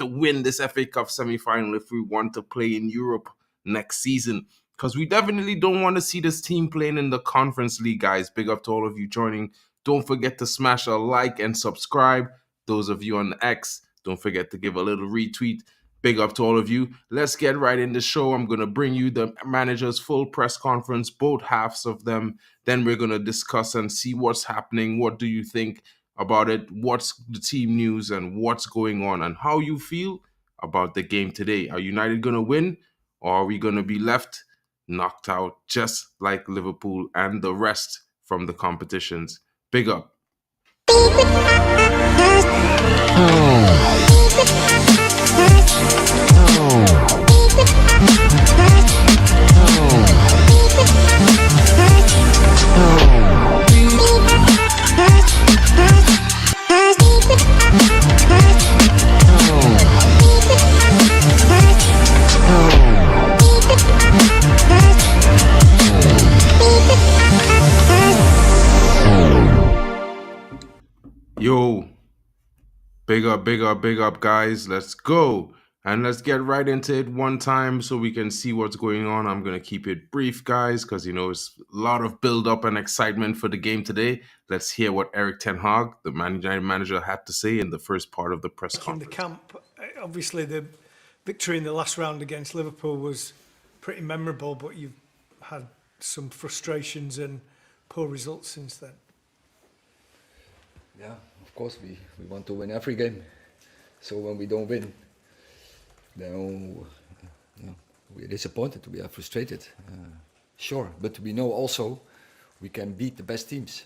to win this FA Cup semi-final if we want to play in Europe next season. Because we definitely don't want to see this team playing in the Conference League, guys. Big up to all of you joining. Don't forget to smash a like and subscribe. Those of you on X, don't forget to give a little retweet. Big up to all of you. Let's get right in the show. I'm going to bring you the manager's full press conference, both halves of them. Then we're going to discuss and see what's happening. What do you think about it? What's the team news and what's going on and how you feel about the game today? Are United going to win or are we going to be left knocked out just like Liverpool and the rest from the competitions? Big up. Yo, big up, guys. Let's go. And let's get right into it one time so we can see what's going on. I'm going to keep it brief, guys, because, it's a lot of build-up and excitement for the game today. Let's hear what Erik ten Hag, the United manager, had to say in the first part of the press conference. In the camp, obviously the victory in the last round against Liverpool was pretty memorable, but you've had some frustrations and poor results since then. Yeah, of course, we want to win every game. So when we don't win, then we're disappointed, we are frustrated. Sure, but we know also we can beat the best teams.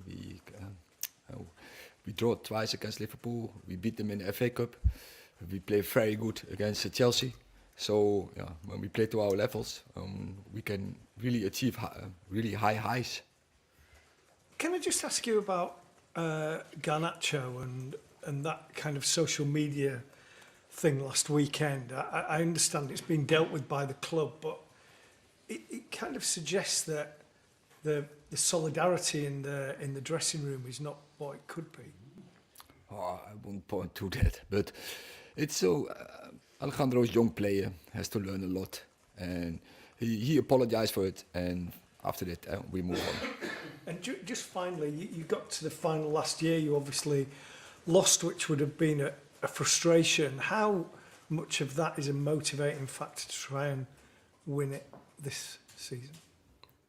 We draw twice against Liverpool, we beat them in the FA Cup, we play very good against Chelsea. So when we play to our levels, we can really achieve really high highs. Can I just ask you about Garnacho and that kind of social media thing last weekend? I understand it's been dealt with by the club, but it kind of suggests that the solidarity in the dressing room is not what it could be. Oh, I won't point to that, but it's so. Alejandro's young player, has to learn a lot, and he apologized for it, and after that we move on. And just finally, you got to the final last year. You obviously lost, which would have been a frustration. How much of that is a motivating factor to try and win it this season?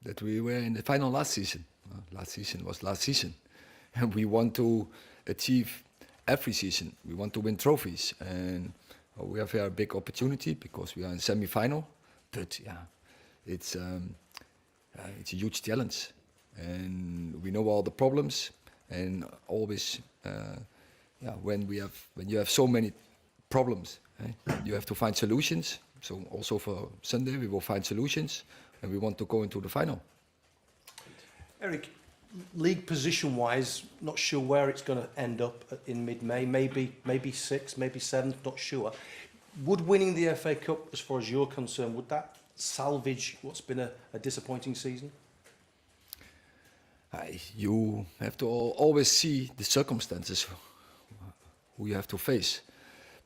That we were in the final last season. Last season was last season. And we want to achieve every season. We want to win trophies. And we have a big opportunity because we are in semi-final. But it's a huge challenge. And we know all the problems. And always, when you have so many problems, you have to find solutions. So also for Sunday, we will find solutions, and we want to go into the final. Erik, league position-wise, not sure where it's going to end up in mid-May. Maybe 6th, maybe 7th, not sure. Would winning the FA Cup, as far as you're concerned, would that salvage what's been a disappointing season? You have to always see the circumstances who you have to face.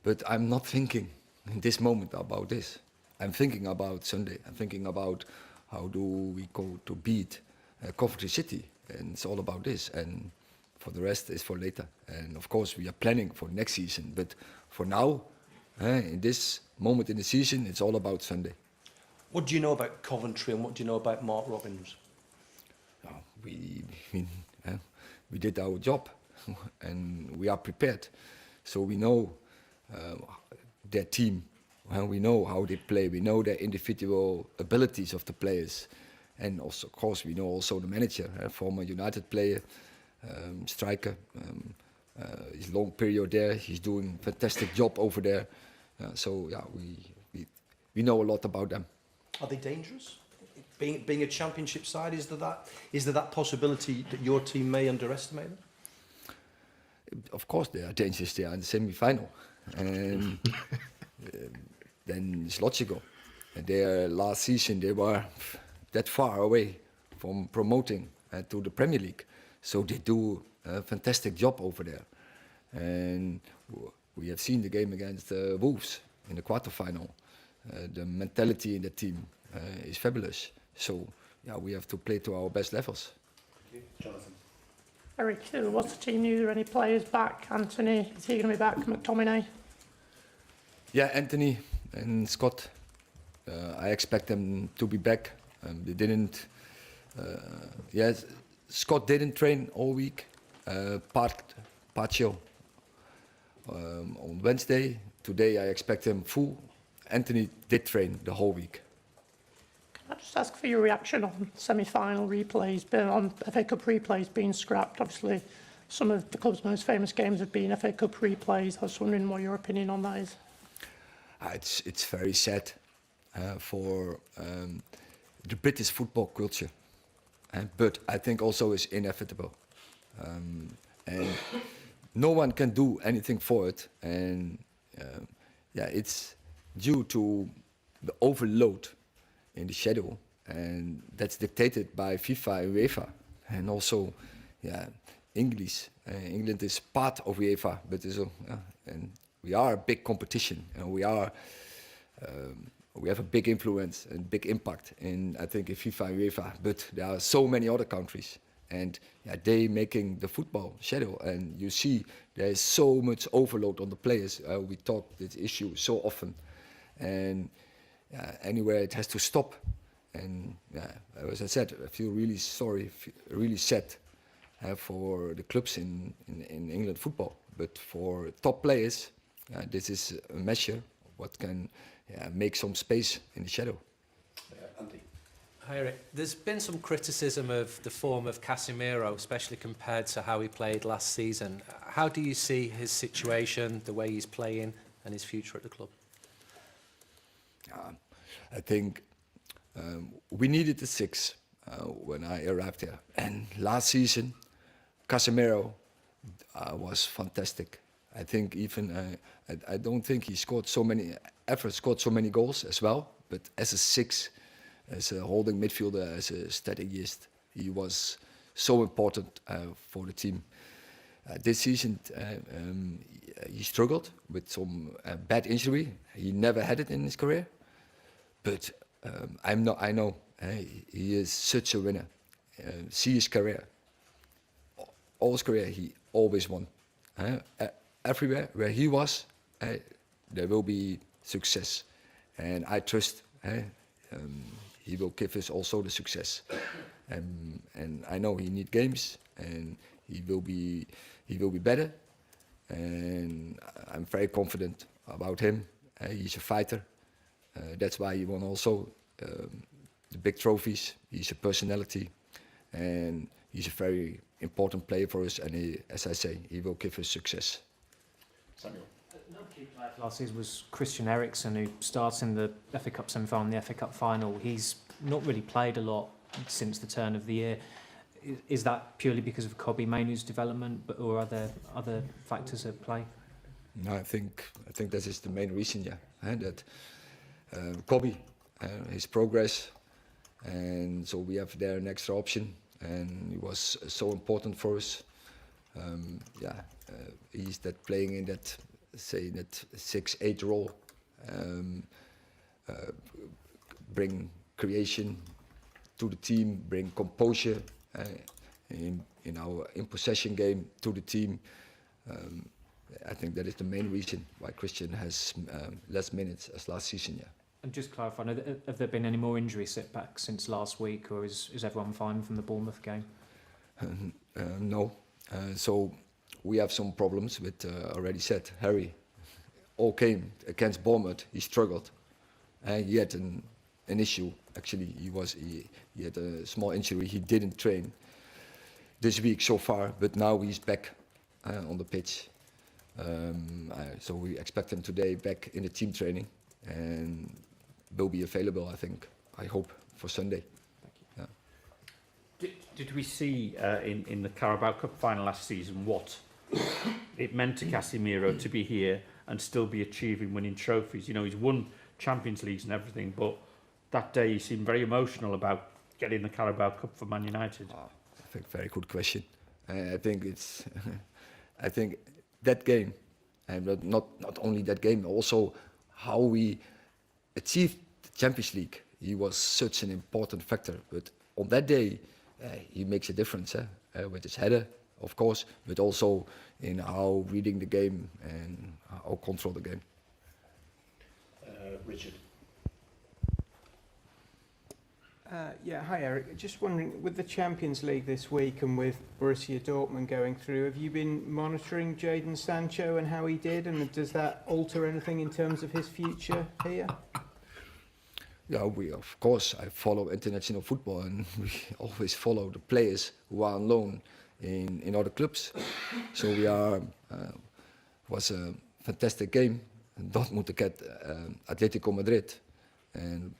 But I'm not thinking in this moment about this. I'm thinking about Sunday. I'm thinking about how do we go to beat Coventry City. And it's all about this. And for the rest is for later. And of course we are planning for next season. But for now, in this moment in the season, it's all about Sunday. What do you know about Coventry and what do you know about Mark Robins? We did our job and we are prepared. So we know their team, we know how they play, we know their individual abilities of the players. And also, of course, we know also the manager, former United player, striker. His long period there, he's doing a fantastic job over there. We know a lot about them. Are they dangerous? Being a championship side, is there that possibility that your team may underestimate them? Of course, they are dangerous. They are in the semi-final, and then it's logical. And last season they were that far away from promoting to the Premier League, so they do a fantastic job over there. And we have seen the game against Wolves in the quarterfinal. The mentality in the team is fabulous. So yeah, we have to play to our best levels. Thank you. Jonathan. Eric, what's the team news? Are any players back? Anthony, is he going to be back? McTominay? Yeah, Anthony and Scott. I expect them to be back. They didn't. Yes, Scott didn't train all week. Partial on Wednesday. Today I expect him full. Anthony did train the whole week. Can I just ask for your reaction on semi-final replays, on FA Cup replays being scrapped? Obviously, some of the club's most famous games have been FA Cup replays. I was wondering what your opinion on that is. It's very sad for the British football culture, but I think also it's inevitable, and no one can do anything for it. And yeah, it's due to the overload in the schedule, and that's dictated by FIFA and UEFA, and also yeah, England is part of UEFA, but and we are a big competition, and we have a big influence and big impact in, I think, in FIFA and UEFA. But there are so many other countries, and yeah, they making the football schedule, and you see there is so much overload on the players. We talk this issue so often, and anywhere it has to stop. And as I said, I feel really sorry, really sad for the clubs in England football. But for top players, this is a measure what can make some space in the shadow. Andy. Hi Eric, there's been some criticism of the form of Casemiro, especially compared to how he played last season. How do you see his situation, the way he's playing, and his future at the club? I think we needed a six when I arrived here. And last season, Casemiro was fantastic. I think even, I don't think he scored so many goals as well, but as a six, as a holding midfielder, as a strategist, he was so important for the team. This season, he struggled with some bad injury. He never had it in his career, but I know he is such a winner. See his career, all his career, he always won. Everywhere where he was, there will be success, and I trust he will give us also the success. And I know he need games, and he will be better, and I'm very confident about him. He's a fighter. That's why he won also the big trophies. He's a personality, and he's a very important player for us. And he, as I say, he will give us success. Samuel. Another key player last season was Christian Eriksen, who starts in the FA Cup semi-final and the FA Cup final. He's not really played a lot since the turn of the year. Is that purely because of Kobbie Mainoo's development, or are there other factors at play? No, I think that is the main reason. Yeah, that Kobbie, his progress, and so we have there an extra option, and he was so important for us. He's that playing in that, say, that 6-8 role, bring creation to the team, bring composure in our in possession game to the team. I think that is the main reason why Christian has less minutes as last season. Yeah. And just clarify, have there been any more injury setbacks since last week, or is everyone fine from the Bournemouth game? No. So we have some problems with, already said, Harry. All came against Bournemouth. He struggled. He had an issue. Actually, he had a small injury. He didn't train this week so far, but now he's back on the pitch. So we expect him today back in the team training, and will be available, I hope, for Sunday. Thank you. Yeah. Did we see in the Carabao Cup final last season what it meant to Casemiro to be here and still be achieving winning trophies? You know, he's won Champions Leagues and everything, but that day he seemed very emotional about getting the Carabao Cup for Man United. I think very good question. I think it's, I think that game And but not only that game, also how we achieved the Champions League. He was such an important factor. But on that day, he makes a difference with his header, of course, but also in how reading the game and how control the game. Richard. Yeah, hi Eric. Just wondering, with the Champions League this week and with Borussia Dortmund going through, have you been monitoring Jadon Sancho and how he did, and does that alter anything in terms of his future here? Yeah, we of course I follow international football, and we always follow the players who are on loan in other clubs. So we are was a fantastic game. Dortmund against Atletico Madrid, and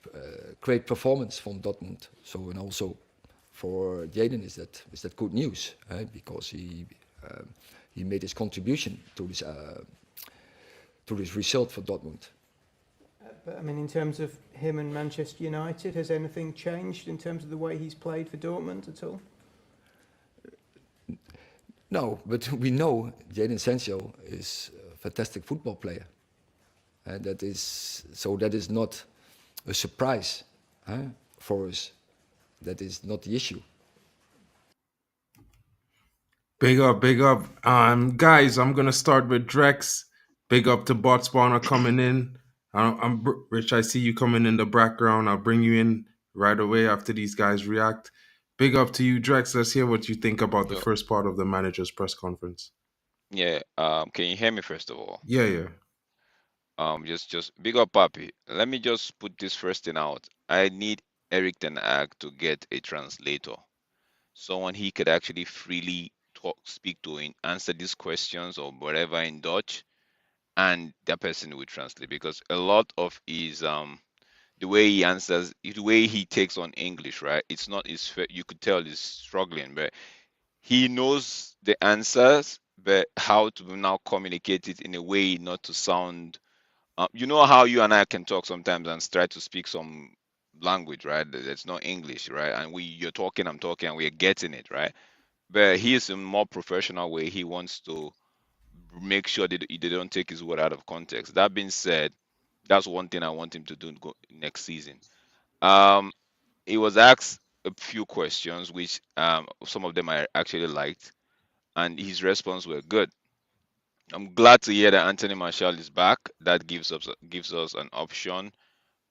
great performance from Dortmund. So and also for Jadon is that good news, right? Because he made his contribution to this result for Dortmund. But I mean, in terms of him and Manchester United, has anything changed in terms of the way he's played for Dortmund at all? No, but we know Jadon Sancho is a fantastic football player, and that is not a surprise for us. That is not the issue. Big up, big up. Guys, I'm gonna start with Drex. Big up to Bot Spawner coming in. Rich, I see you coming in the background. I'll bring you in right away after these guys react. Big up to you, Drex. Let's hear what you think about the first part of the manager's press conference. Yeah, can you hear me first of all? Yeah. Just big up, Papi. Let me just put this first thing out. I need Eric Ten Hag to get a translator, someone he could actually freely speak to and answer these questions or whatever in Dutch, and that person will translate, because a lot of his the way he answers, the way he takes on English, right? It's not his. You could tell he's struggling, but he knows the answers, but how to now communicate it in a way not to sound. You know how you and I can talk sometimes and try to speak some language, right? That's not English, right? And you're talking, I'm talking, and we're getting it, right? But he is a more professional way. He wants to make sure that they don't take his word out of context. That being said, that's one thing I want him to do next season. He was asked a few questions, which some of them I actually liked, and his response were good. I'm glad to hear that Anthony Martial is back. That gives us an option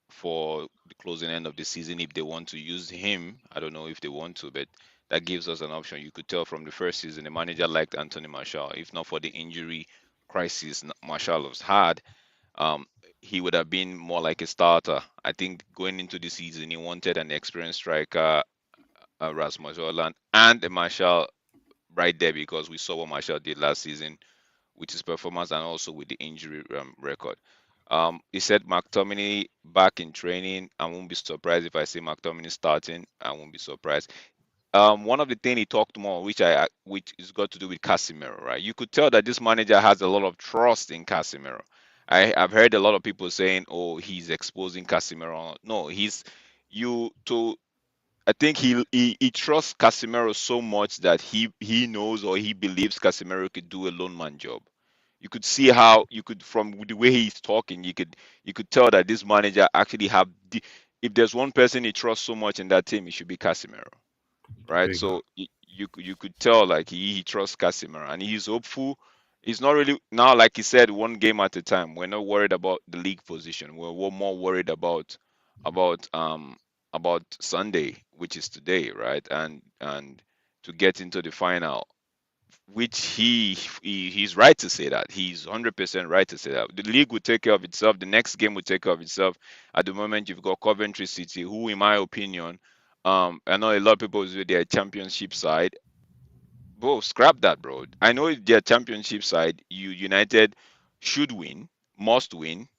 for the closing end of the season if they want to use him. I don't know if they want to, but that gives us an option. You could tell from the first season the manager liked Anthony Martial. If not for the injury crisis Martial has had, he would have been more like a starter. I think going into the season, he wanted an experienced striker, Rasmus Højlund, and a Martial right there, because we saw what Martial did last season with his performance and also with the injury record. He said McTominay back in training. I won't be surprised if I see McTominay starting. I won't be surprised. One of the things he talked more, which is got to do with Casemiro, right? You could tell that this manager has a lot of trust in Casemiro. I've heard a lot of people saying, "Oh, he's exposing Casemiro." No, I think he trusts Casemiro so much that he knows, or he believes Casemiro could do a lone man job. You could see how from the way he's talking, you could tell that this manager actually if there's one person he trusts so much in that team, it should be Casemiro, right? So you could tell like he trusts Casemiro, and he's hopeful. He's not really now, like he said, one game at a time. We're not worried about the league position. We're more worried about Sunday, which is today, right? And to get into the final, which he's right to say that. He's 100% right to say that. The league will take care of itself. The next game will take care of itself. At the moment, you've got Coventry City, who, in my opinion, I know a lot of people with their championship side. Bro, scrap that, bro. I know their championship side, United should win, must win,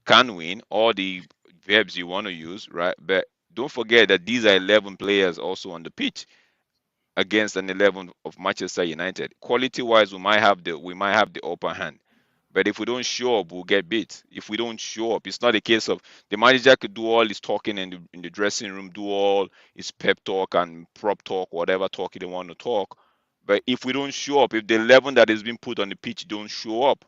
can win, all the verbs you want to use, right? But don't forget that these are 11 players also on the pitch against an 11 of Manchester United. Quality-wise, we might have the upper hand. But if we don't show up, we'll get beat. If we don't show up, it's not a case of the manager could do all his talking in the dressing room, do all his pep talk and prop talk, whatever talk they want to talk. But if we don't show up, if the 11 that has been put on the pitch don't show up,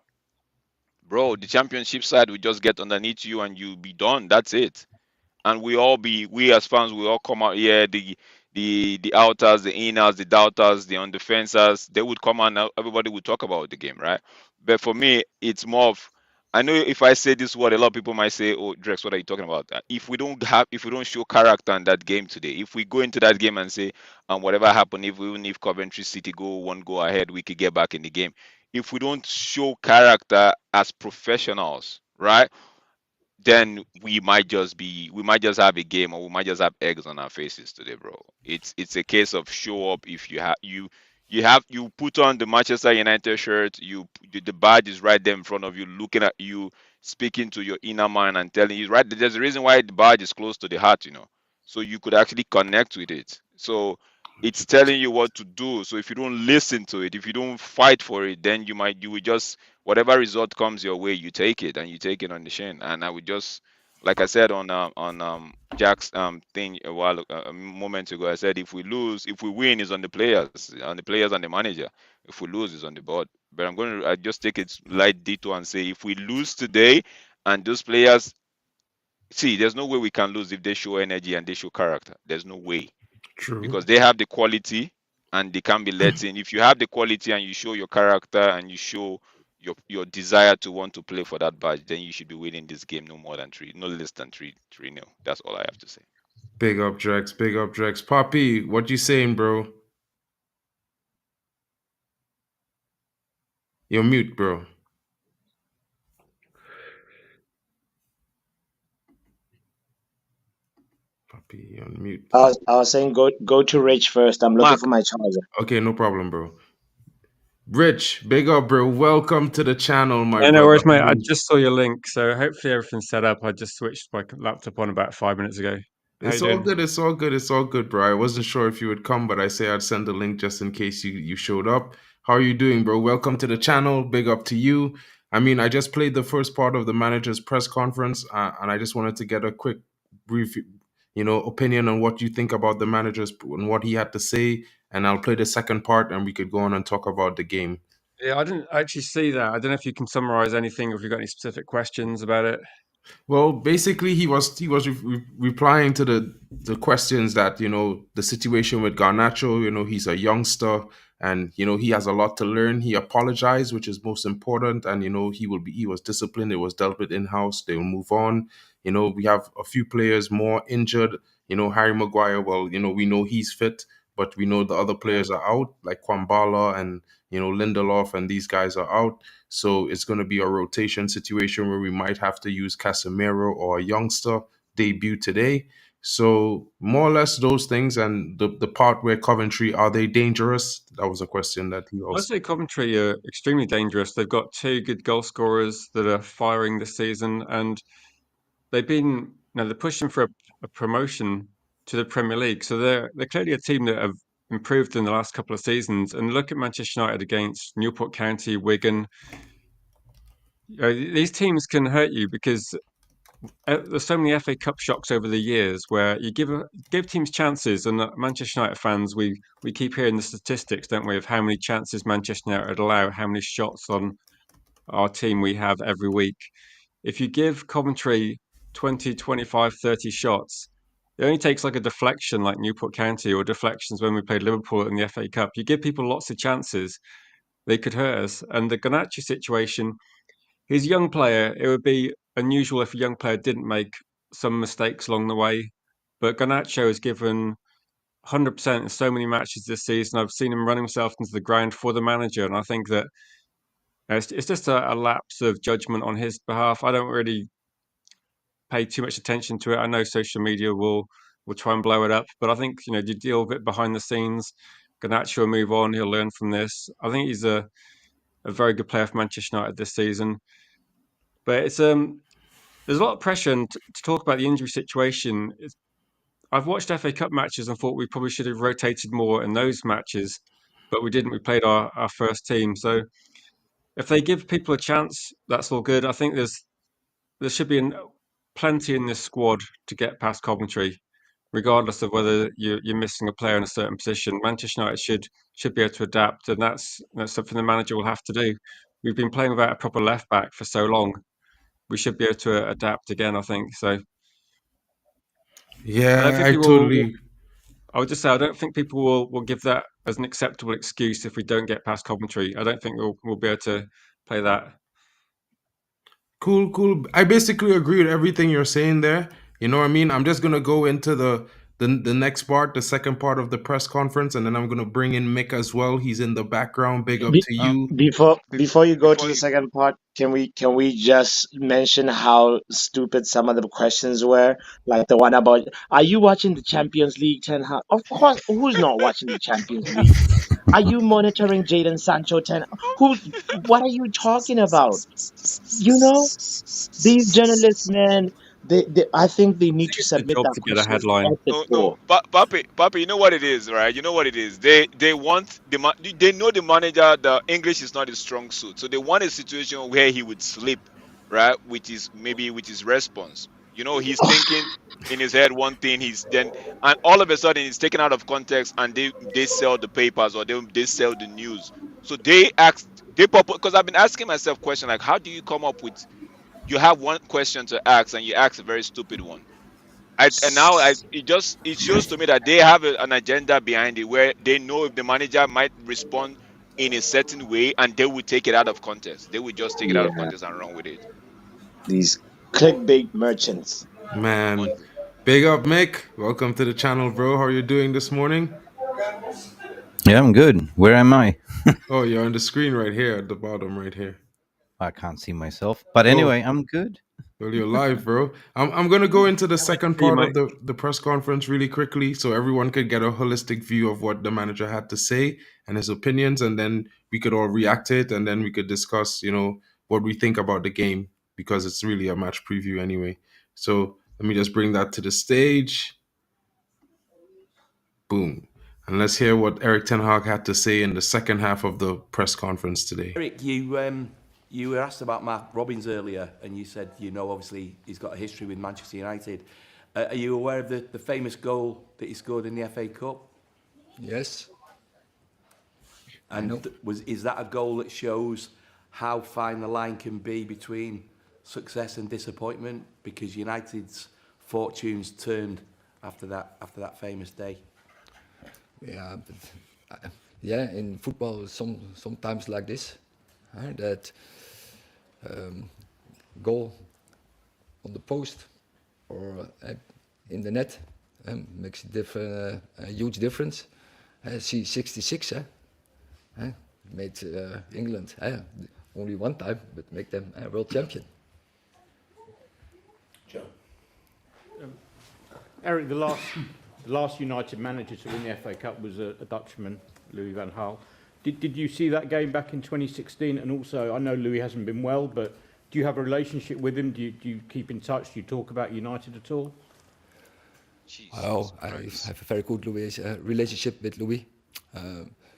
Bro, the championship side will just get underneath you and you'll be done. That's it. And we as fans, we all come out here, the outers, the inners, the doubters, the undefensers, they would come out and everybody would talk about the game, right? But for me, it's more of, I know if I say this word, a lot of people might say, "Oh, Drex, what are you talking about?" If we don't show character in that game today, if we go into that game and say, whatever happened, even if Coventry City go one go ahead, we could get back in the game. If we don't show character as professionals, right? Then we might just have a game, or we might just have eggs on our faces today, bro. It's a case of show up. If you put on the Manchester United shirt, the badge is right there in front of you, looking at you, speaking to your inner mind and telling you, right, there's a reason why the badge is close to the heart, so you could actually connect with it. So it's telling you what to do. So if you don't listen to it, if you don't fight for it, then you will just, whatever result comes your way, you take it, and you take it on the chin. And I would just, like I said on Jack's thing a moment ago, I said, if we win, is on the players, and the manager. If we lose, is on the board. But I just take it light detour and say, if we lose today, and those players, see, there's no way we can lose if they show energy and they show character. There's no way, True. because they have the quality and they can be let in. If you have the quality and you show your character and you show your desire to want to play for that badge, then you should be winning this game no less than 3-0. That's all I have to say. Big up, Drex. Big up, Drex. Poppy, what you saying, bro? You're mute, bro. Poppy, you're on mute. I was saying go to Rich first. I'm looking Mark. for my charger. Okay, no problem, bro. Rich, big up, bro. Welcome to the channel, my brother. No worries, mate. I just saw your link, so hopefully everything's set up. I just switched my laptop on about 5 minutes ago. How It's you all doing? good. It's all good. It's all good, bro. I wasn't sure if you would come, but I say I'd send the link just in case you showed up. How are you doing, bro? Welcome to the channel. Big up to you. I mean, I just played the first part of the manager's press conference, and I just wanted to get a quick brief, opinion on what you think about the manager's and what he had to say. And I'll play the second part, and we could go on and talk about the game. Yeah, I didn't actually see that. I don't know if you can summarize anything, or if you've got any specific questions about it. Well, basically, he was replying to the questions that the situation with Garnacho. He's a youngster, and he has a lot to learn. He apologized, which is most important, and he was disciplined. It was dealt with in house. They will move on. We have a few players more injured. Harry Maguire. Well, we know he's fit, but we know the other players are out, like Kwambala and Lindelof, and these guys are out. So it's going to be a rotation situation where we might have to use Casemiro or a youngster debut today. So more or less those things. And the part where Coventry, are they dangerous? That was a question that he I'd also. say Coventry are extremely dangerous. They've got 2 good goal scorers that are firing this season, and they've been, they're pushing for a promotion to the Premier League. So they're clearly a team that have improved in the last couple of seasons. And look at Manchester United against Newport County, Wigan. These teams can hurt you because there's so many FA Cup shocks over the years where you give teams chances, and Manchester United fans, we keep hearing the statistics, don't we, of how many chances Manchester United allow, how many shots on our team we have every week. If you give Coventry 20, 25, 30 shots, it only takes like a deflection like Newport County, or deflections when we played Liverpool in the FA Cup. You give people lots of chances, they could hurt us. And the Garnacho situation, he's a young player. It would be unusual if a young player didn't make some mistakes along the way. But Garnacho has given 100% in so many matches this season. I've seen him run himself into the ground for the manager. And I think that it's just a lapse of judgment on his behalf. I don't really pay too much attention to it. I know social media will try and blow it up. But I think, you deal with it behind the scenes. Garnacho will move on. He'll learn from this. I think he's a very good player for Manchester United this season. But it's there's a lot of pressure, and to talk about the injury situation. I've watched FA Cup matches and thought we probably should have rotated more in those matches, but we didn't. We played our first team. So if they give people a chance, that's all good. I think there should be plenty in this squad to get past Coventry, regardless of whether you're missing a player in a certain position. Manchester United should be able to adapt, and that's something the manager will have to do. we've been playing without a proper left back for so long. We should be able to adapt again, I think. So I don't Yeah, think I people totally. I would just say I don't think people will give that as an acceptable excuse if we don't get past Coventry. I don't think we'll be able to play that. Cool, cool. I basically agree with everything you're saying there. You know what I mean? I'm just gonna go into the next part, the second part of the press conference, and then I'm gonna bring in Mick as well. He's in the background. Big up Be, to you. before you go to the second part, can we just mention how stupid some of the questions were? Like the one about, are you watching the Champions League, Ten Hag? Of course, who's not watching the Champions League? Are you monitoring Jadon Sancho, Ten? Who? What are you talking about? You know, these journalists, man. I think they need to It's the submit job that to get a question headline. at the No, no, door. Papi, you know what it is, right? You know what it is. They want they know the manager. The English is not his strong suit, so they want a situation where he would slip, right? Which is maybe with his response. You know, he's thinking in his head one thing, he's then, and all of a sudden he's taken out of context, and they sell the papers, or they sell the news. So they ask, they pop, because I've been asking myself question like, how do you come up with, you have one question to ask and you ask a very stupid one. It shows to me that they have an agenda behind it, where they know if the manager might respond in a certain way, and they will take it out of context. They will just take it out of Yeah, context and run with it. these clickbait merchants. Man. 100. Big up, Mick. Welcome to the channel, bro. How are you doing this morning? Yeah, I'm good. Where am I? Oh, you're on the screen right here at the bottom, right here. I can't see myself. But Oh, anyway, I'm good. well, you're live, bro. I'm gonna go into the second See you, part of mate. the press conference really quickly, so everyone could get a holistic view of what the manager had to say and his opinions, and then we could all react to it, and then we could discuss, what we think about the game, because it's really a match preview anyway. So let me just bring that to the stage. Boom. And let's hear what Eric Ten Hag had to say in the second half of the press conference today. Eric, you were asked about Mark Robins earlier, and you said, obviously he's got a history with Manchester United. Are you aware of the famous goal that he scored in the FA Cup? Yes. And is that a goal that shows how fine the line can be between success and disappointment? Because United's fortunes turned after that famous day. Yeah, but, in football, sometimes like this, that goal on the post or in the net makes a huge difference. See, 66, made England only one time, but make them world champion. Joe. Eric, the last United manager to win the FA Cup was a Dutchman, Louis van Gaal. Did you see that game back in 2016? And also, I know Louis hasn't been well, but do you have a relationship with him? Do you keep in touch? Do you talk about United at all? I have a very good relationship with Louis,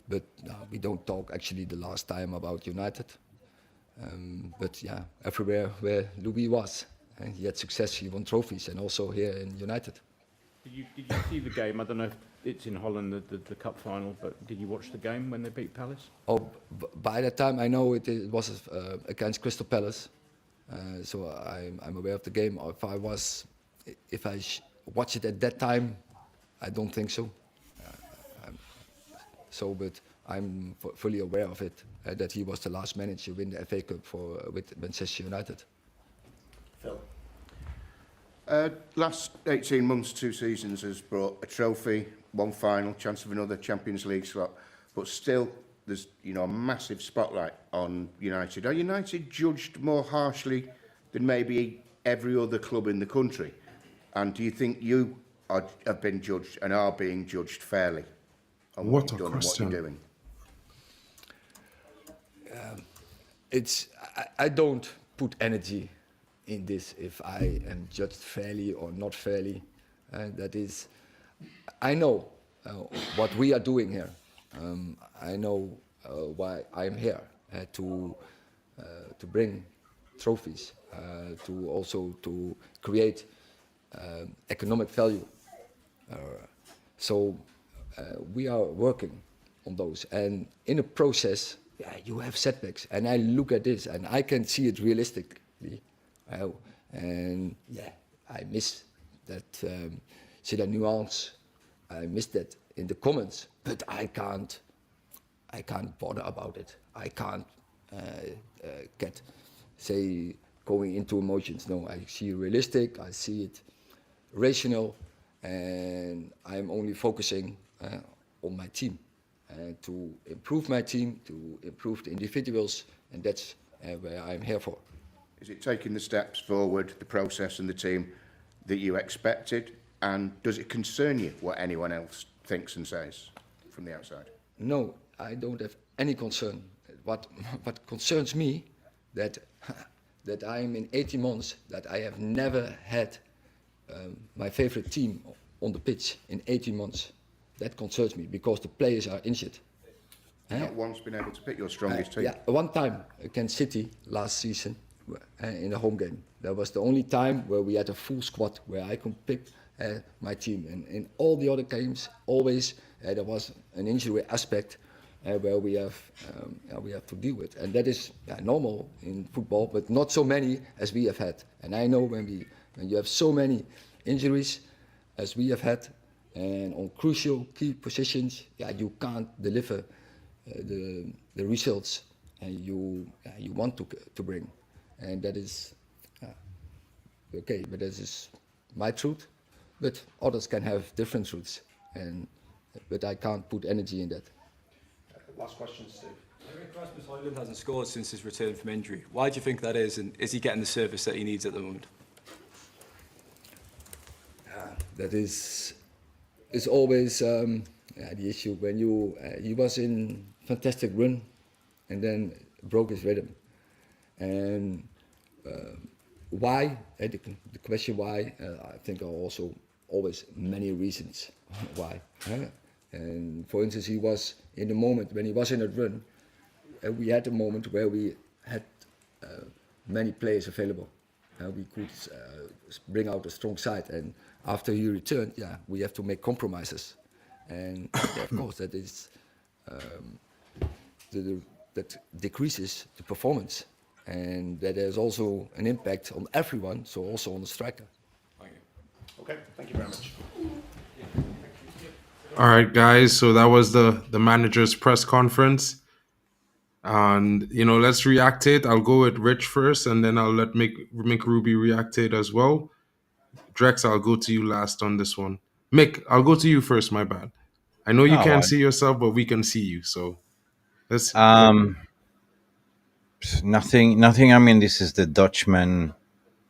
but we don't talk actually the last time about United. But yeah, everywhere where Louis was, he had success, he won trophies, and also here in United. Did you see the game? I don't know if it's in Holland, the cup final, but did you watch the game when they beat Palace? Oh, by that time I know it was against Crystal Palace, so I'm aware of the game. If I watched it at that time, I don't think so. But I'm fully aware of it, that he was the last manager to win the FA Cup with Manchester United. Phil. Last 18 months, 2 seasons has brought a trophy, one final, chance of another Champions League slot, but still there's a massive spotlight on United. Are United judged more harshly than maybe every other club in the country? And do you think you have been judged and are being judged fairly on what you've done and what you're doing? I don't put energy in this if I am judged fairly or not fairly. That is, I know what we are doing here. I know why I'm here, to bring trophies, to create economic value. So we are working on those, and in a process yeah, you have setbacks. And I look at this and I can see it realistically. And yeah, I miss that, see that nuance. I miss that in the comments, but I can't bother about it. I can't get, say, going into emotions. No, I see it realistic, I see it rational, and I'm only focusing on my team. To improve my team, to improve the individuals, and that's where I'm here for. Is it taking the steps forward, the process and the team that you expected? And does it concern you what anyone else thinks and says from the outside? No, I don't have any concern. What concerns me, that I'm in 18 months, that I have never had my favorite team on the pitch in 18 months. That concerns me because the players are injured. Not once been able to pick your strongest team? Yeah, one time against City last season in a home game. That was the only time where we had a full squad where I could pick my team. And in all the other games, always there was an injury aspect where we have to deal with. And that is normal in football, but not so many as we have had. And I know when you have so many injuries as we have had, and on crucial key positions, you can't deliver the results you want to bring, and that is okay. But that is my truth. But others can have different truths, but I can't put energy in that. Last question, Steve. Eric Rasmus Højlund hasn't scored since his return from injury. Why do you think that is, and is he getting the service that he needs at the moment? That is always the issue when he was in fantastic run and then broke his rhythm. And why? The question why, I think are also always many reasons why. And for instance, he was in the moment when he was in a run, we had a moment where we had many players available. We could bring out a strong side, and after he returned, we have to make compromises, and of course that is that decreases the performance, and that has also an impact on everyone, so also on the striker. Thank you. Okay, thank you very much. All right, guys. So that was the manager's press conference. And, let's react to it. I'll go with Rich first, and then I'll let Mick Ruby react to it as well. Drex, I'll go to you last on this one. Mick, I'll go to you first, my bad. I know you can't see yourself, but we can see you. So let's... Nothing. I mean, this is the Dutchman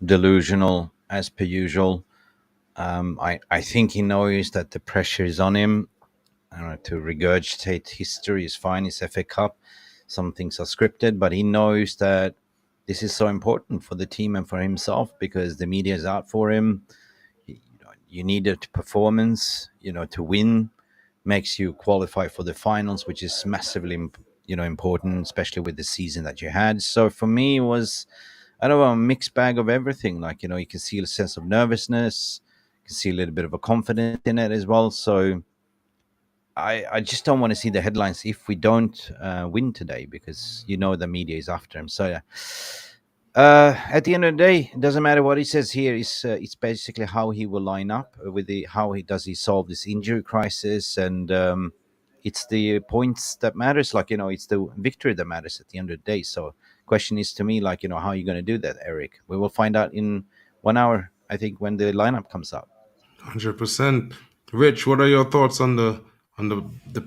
delusional as per usual. I think he knows that the pressure is on him. To regurgitate history is fine. It's FA Cup. Some things are scripted, but he knows that this is so important for the team and for himself because the media is out for him. You need a performance, to win. Makes you qualify for the finals, which is massively, important, especially with the season that you had. So for me, it was, a mixed bag of everything. You can see a sense of nervousness, you can see a little bit of a confidence in it as well. So I just don't want to see the headlines if we don't win today because the media is after him. So at the end of the day, it doesn't matter what he says here. It's basically how he will line up with how he solve this injury crisis, and it's the points that matters. It's the victory that matters at the end of the day. So question is to me, how are you going to do that, Eric? We will find out in 1 hour, I think, when the lineup comes out. 100%. Rich, what are your thoughts on the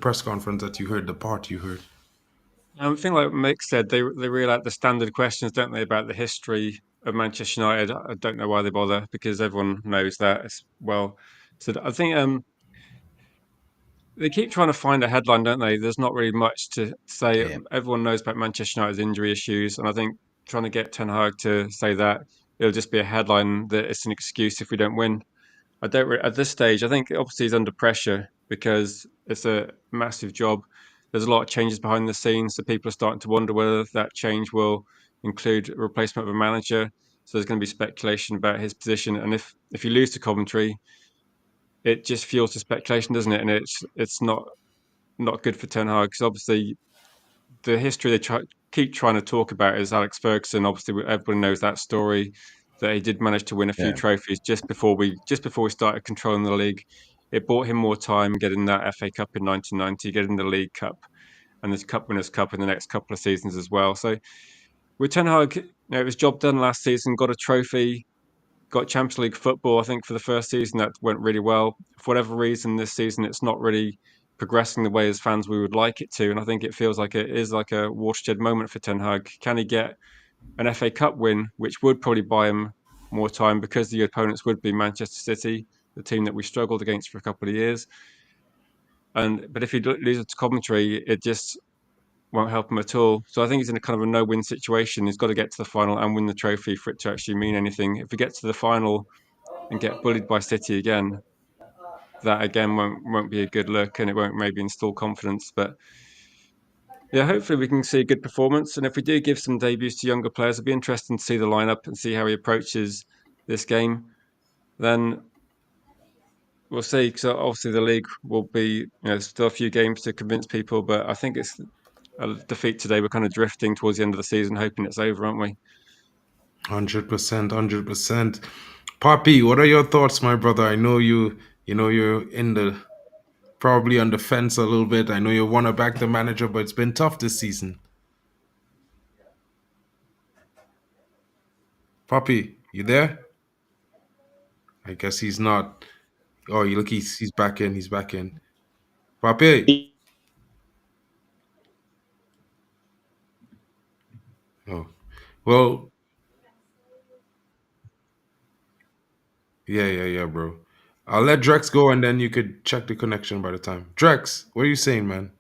press conference that you heard, the part you heard? I think, like Mick said, they really like the standard questions, don't they, about the history of Manchester United. I don't know why they bother because everyone knows that as well. So I think they keep trying to find a headline, don't they? There's not really much to say. Yeah. Everyone knows about Manchester United's injury issues, and I think trying to get Ten Hag to say that it'll just be a headline that it's an excuse if we don't win. I don't at this stage. I think obviously he's under pressure because it's a massive job. There's a lot of changes behind the scenes, so people are starting to wonder whether that change will include a replacement of a manager. So there's going to be speculation about his position, and if you lose to Coventry, it just fuels the speculation, doesn't it? And it's not good for Ten Hag because obviously the history they keep trying to talk about is Alex Ferguson. Obviously, everyone knows that story, that he did manage to win a few Yeah. trophies just before we started controlling the league. It bought him more time getting that FA Cup in 1990, getting the League Cup and this Cup Winners' Cup in the next couple of seasons as well. So with Ten Hag, it was job done last season. Got a trophy, got Champions League football. I think for the first season that went really well. For whatever reason, this season it's not really progressing the way as fans we would like it to, and I think it feels like it is like a watershed moment for Ten Hag. Can he get an FA Cup win, which would probably buy him more time because the opponents would be Manchester City, the team that we struggled against for a couple of years. But if he loses to Coventry, it just won't help him at all. So I think he's in a kind of a no-win situation. He's got to get to the final and win the trophy for it to actually mean anything. If he gets to the final and get bullied by City again, that again won't be a good look, and it won't maybe install confidence. But yeah, hopefully we can see a good performance. And if we do give some debuts to younger players, it'll be interesting to see the lineup and see how he approaches this game. Then we'll see, because obviously the league will be, still a few games to convince people. But I think it's a defeat today. We're kind of drifting towards the end of the season, hoping it's over, aren't we? 100%, 100%. Poppy, what are your thoughts, my brother? I know you're in the probably on the fence a little bit. I know you want to back the manager, but it's been tough this season. Poppy, you there? I guess he's not. Oh, you look, he's back in. He's back in. Poppy. Oh, well, yeah, bro. I'll let Drex go, and then you could check the connection by the time. Drex, what are you saying, man?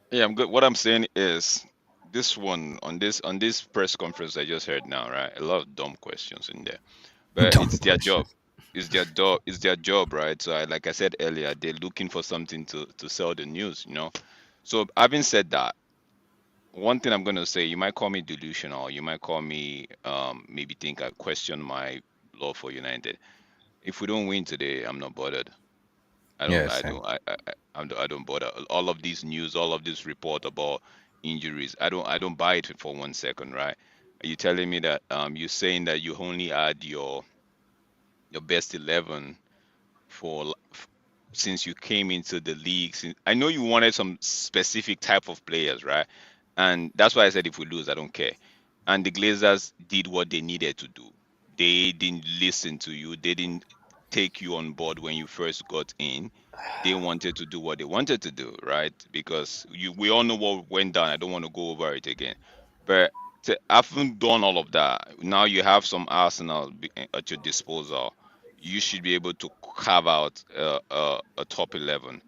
Yeah, I'm good. What I'm saying is this one on this press conference I just heard now, right? A lot of dumb questions in there, but Dumb it's their job. question. It's their job. It's their job, right? So, like I said earlier, they're looking for something to sell the news, So, having said that, one thing I'm gonna say, you might call me delusional. You might call me maybe think I question my love for United. If we don't win today, I'm not bothered. I don't, Yeah, I same. don't, I don't bother. All of these news, all of this report about injuries, I don't buy it for 1 second, right? Are you telling me that you're saying that you only add your best 11 for since you came into the league? I know you wanted some specific type of players, right? And that's why I said if we lose, I don't care. And the Glazers did what they needed to do. They didn't listen to you. They didn't take you on board when you first got in. They wanted to do what they wanted to do, right? Because we all know what went down. I don't want to go over it again. But having done all of that, now you have some Arsenal at your disposal. You should be able to carve out a top 11.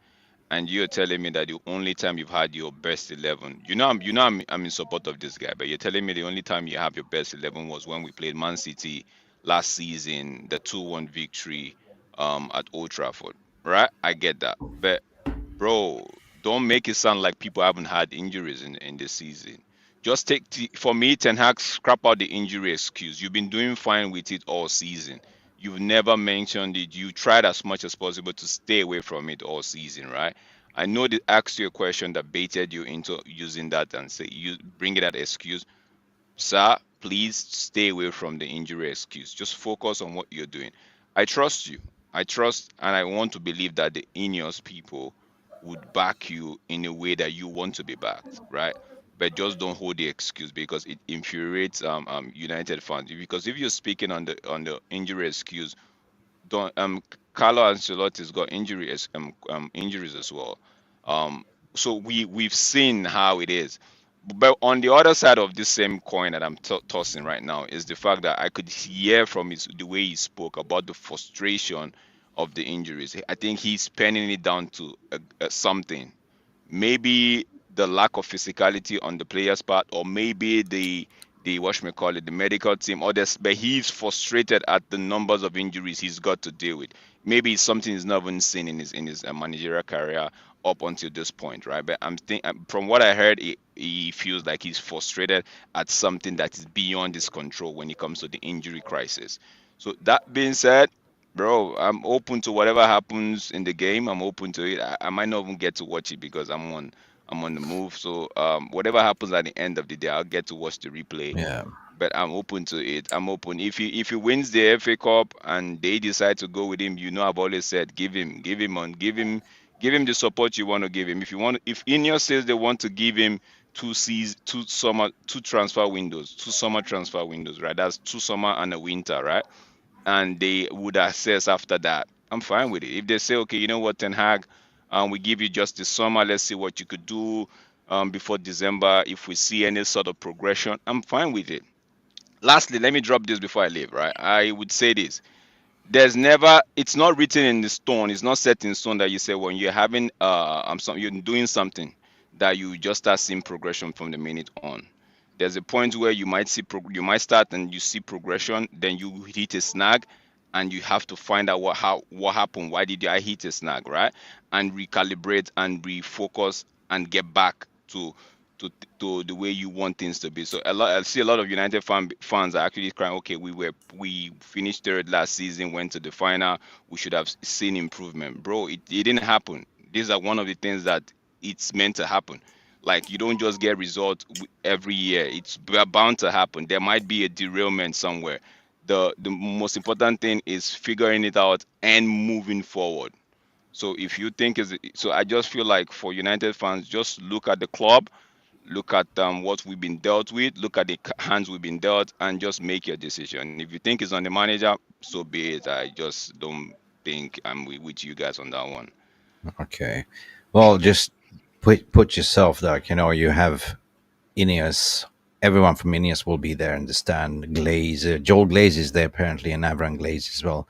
And you're telling me that the only time you've had your best 11, I'm in support of this guy, but you're telling me the only time you have your best 11 was when we played Man City last season, the 2-1 victory at Old Trafford, right? I get that, but bro, don't make it sound like people haven't had injuries in this season. Just for me, Ten Hag, scrap out the injury excuse. You've been doing fine with it all season. You've never mentioned it. You tried as much as possible to stay away from it all season, right? I know they asked you a question that baited you into using that and say you bring that excuse. Sir, please stay away from the injury excuse. Just focus on what you're doing. I trust you. I trust and I want to believe that the Ineos people would back you in a way that you want to be backed, right? But just don't hold the excuse because it infuriates United fans. Because if you're speaking on the injury excuse, don't Carlo Ancelotti's got injuries as well. Um, so we've seen how it is. But on the other side of this same coin that I'm tossing right now is the fact that I could hear from the way he spoke about the frustration of the injuries. I think he's penning it down to something. Maybe the lack of physicality on the players' part, or maybe the the medical team, or this, but he's frustrated at the numbers of injuries he's got to deal with. Maybe it's something he's never seen in his managerial career up until this point, right? But from what I heard, he feels like he's frustrated at something that is beyond his control when it comes to the injury crisis. So that being said, bro, I'm open to whatever happens in the game. I'm open to it. I might not even get to watch it because I'm I'm on the move. So whatever happens at the end of the day, I'll get to watch the replay. Yeah. But I'm open to it. I'm open. If he wins the FA Cup and they decide to go with him, I've always said give him the support you want to give him. If Ineos says they want to give him two transfer windows, two summer transfer windows, right? That's 2 summer and a winter, right? And they would assess after that. I'm fine with it. If they say, okay, you know what, Ten Hag, we give you just the summer. Let's see what you could do before December. If we see any sort of progression, I'm fine with it. Lastly, let me drop this before I leave, right? I would say this. It's not written in the stone, it's not set in stone that you say when you're having you're doing something that you just start seeing progression from the minute on. There's a point where you might you might start and you see progression, then you hit a snag, and you have to find out what happened, why did I hit a snag, right? And recalibrate and refocus and get back to to the way you want things to be. So I see a lot of United fans are actually crying. Okay, we finished third last season, went to the final. We should have seen improvement, bro. It didn't happen. These are one of the things that it's meant to happen. Like you don't just get results every year. It's bound to happen. There might be a derailment somewhere. The most important thing is figuring it out and moving forward. So if you think I just feel like for United fans, just look at the club, look at what we've been dealt with, look at the hands we've been dealt, and just make your decision. If you think it's on the manager, so be it. I just don't think I'm with you guys on that one. Okay. Well, just put yourself like, you have Ineos. Everyone from Ineos will be there in the stand. Joel Glaze is there apparently, and Avram Glaze as well.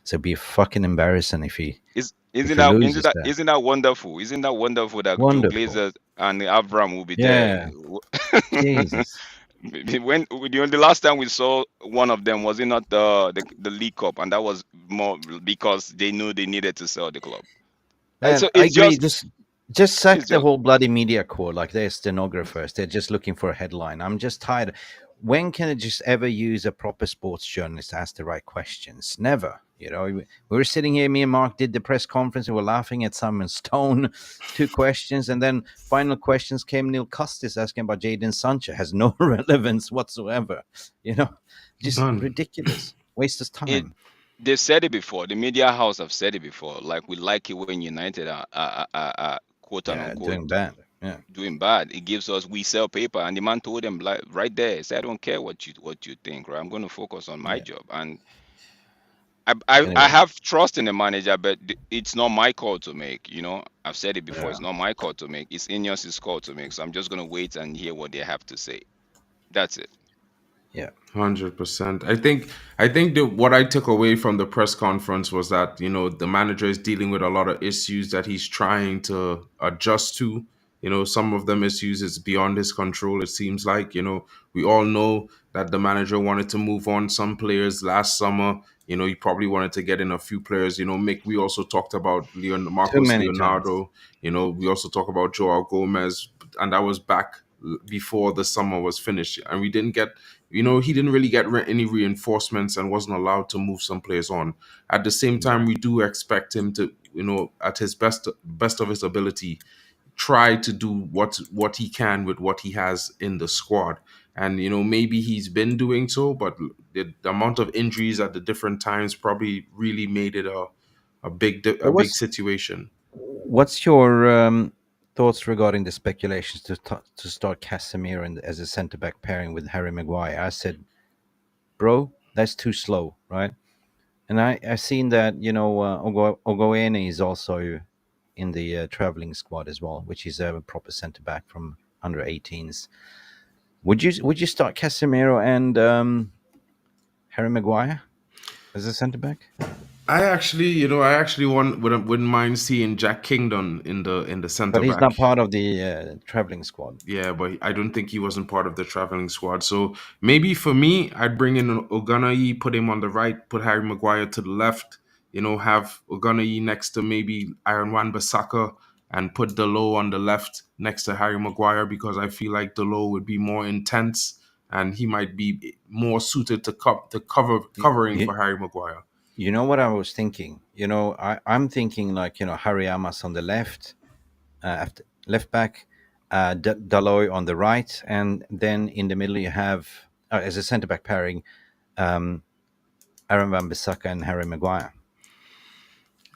So it'd be fucking embarrassing if he loses that. Isn't that wonderful? Isn't that wonderful that Joe Wonderful. Glazer and Avram will be Yeah. there? Jesus. When the last time we saw one of them, was it not the League Cup, and that was more because they knew they needed to sell the club. Man, So I it's agree. just Just sack it's the just whole bloody media corps. Like they're stenographers. They're just looking for a headline. I'm just tired. When can it just ever use a proper sports journalist to ask the right questions? Never. We were sitting here. Me and Mark did the press conference. And we were laughing at Simon Stone. 2 questions, and then final questions came. Neil Custis asking about Jadon Sancho has no relevance whatsoever. Just None. ridiculous. Waste of time. they've said it before. The media house have said it before. Like we like it when United are quote unquote Doing bad. Yeah. doing bad. It gives us we sell paper, and the man told them like right there. He said, I don't care what you think, right? I'm going to focus on my job, and I Anyway. have trust in the manager, but it's not my call to make. I've said it before. Yeah. It's not my call to make. It's Ineos' call to make. So I'm just going to wait and hear what they have to say. That's it. Yeah. 100%. I think what I took away from the press conference was that the manager is dealing with a lot of issues that he's trying to adjust to. Some of them issues is beyond his control. It seems like we all know that the manager wanted to move on some players last summer. He probably wanted to get in a few players. Mick, we also talked about Too Marcos many times. Leonardo. We also talk about Joao Gomez, and that was back before the summer was finished, and we didn't get. He didn't really get any reinforcements and wasn't allowed to move some players on. At the same time, we do expect him to, at his best of his ability, try to do what he can with what he has in the squad. And maybe he's been doing so, but the amount of injuries at the different times probably really made it a big situation. What's your thoughts regarding the speculations to start Casemiro as a centre back pairing with Harry Maguire? I said, bro, that's too slow, right? And I've seen that Ogoene is also in the traveling squad as well, which is a proper centre back from under 18s. Would you start Casemiro and Harry Maguire as a centre back? I actually wouldn't mind seeing Jack Kingdon in the centre But he's back. not part of the traveling squad. Yeah, but I don't think he wasn't part of the traveling squad. So maybe for me, I'd bring in Oganayi, put him on the right, put Harry Maguire to the left. Have Oganayi next to maybe Aaron Wan-Bissaka, and put Delo on the left next to Harry Maguire, because I feel like Delo would be more intense and he might be more suited to covering for Harry Maguire. You know what I was thinking? I'm thinking like Harry Amas on the left, after left back, Daloy on the right, and then in the middle you have as a centre back pairing, Aaron Wan-Bissaka and Harry Maguire.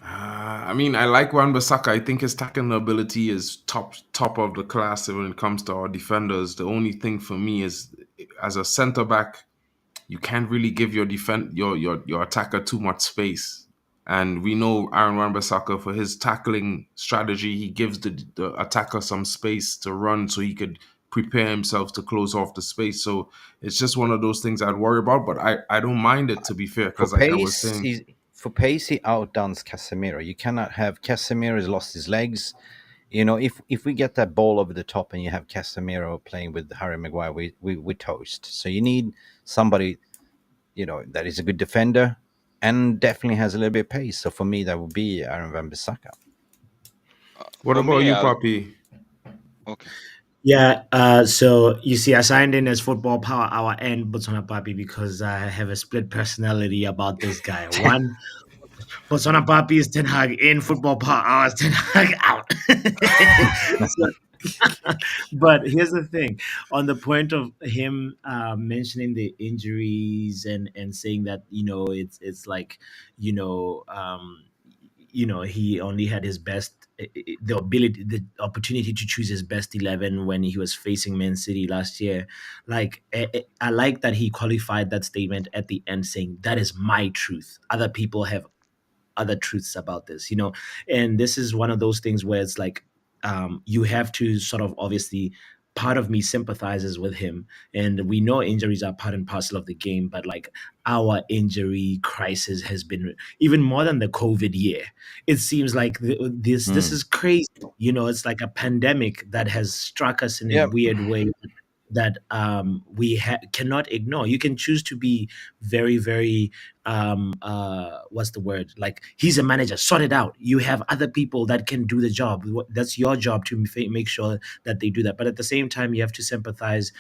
I mean, I like Wan-Bissaka. I think his tackling ability is top of the class when it comes to our defenders. The only thing for me is, as a centre back, you can't really give your your attacker too much space. And we know Aaron Wan-Bissaka, for his tackling strategy, he gives the attacker some space to run so he could prepare himself to close off the space. So it's just one of those things I'd worry about. But I don't mind it, to be fair, For because like I was pace, saying, he outdoes Casemiro. You cannot have Casemiro has lost his legs. If we get that ball over the top and you have Casemiro playing with Harry Maguire, we toast. So you need somebody, that is a good defender and definitely has a little bit of pace. So for me, that would be Aaron Wan-Bissaka. what For about me, you, I'll, Poppy? okay. Yeah, so you see, I signed in as Football Power Hour and Botswana Papi because I have a split personality about this guy. One, Botswana Papi is Ten Hag in, Football Power Hour is Ten Hag out. But here's the thing: on the point of him mentioning the injuries and saying that it's like you know um, he only had his best the opportunity to choose his best 11 when he was facing Man City last year. Like I like that he qualified that statement at the end, saying that is my truth. Other people have other truths about this, and this is one of those things where it's like you have to sort of, obviously, part of me sympathizes with him, and we know injuries are part and parcel of the game, but like our injury crisis has been even more than the COVID year. It seems like this is crazy. It's like a pandemic that has struck us in a Yep. weird way that we cannot ignore. You can choose to be very, very what's the word? Like, he's a manager, sort it out. You have other people that can do the job. That's your job to make sure that they do that. But at the same time, you have to sympathize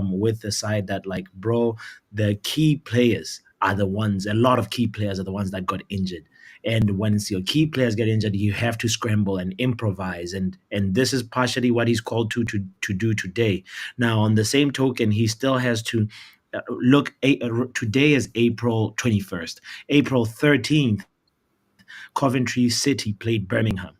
with the side that, like, bro, the key players are the ones. A lot of key players are the ones that got injured. And once your key players get injured, you have to scramble and improvise. And this is partially what he's called to do today. Now, on the same token, he still has to look. Today is April 21st. April 13th, Coventry City played Birmingham.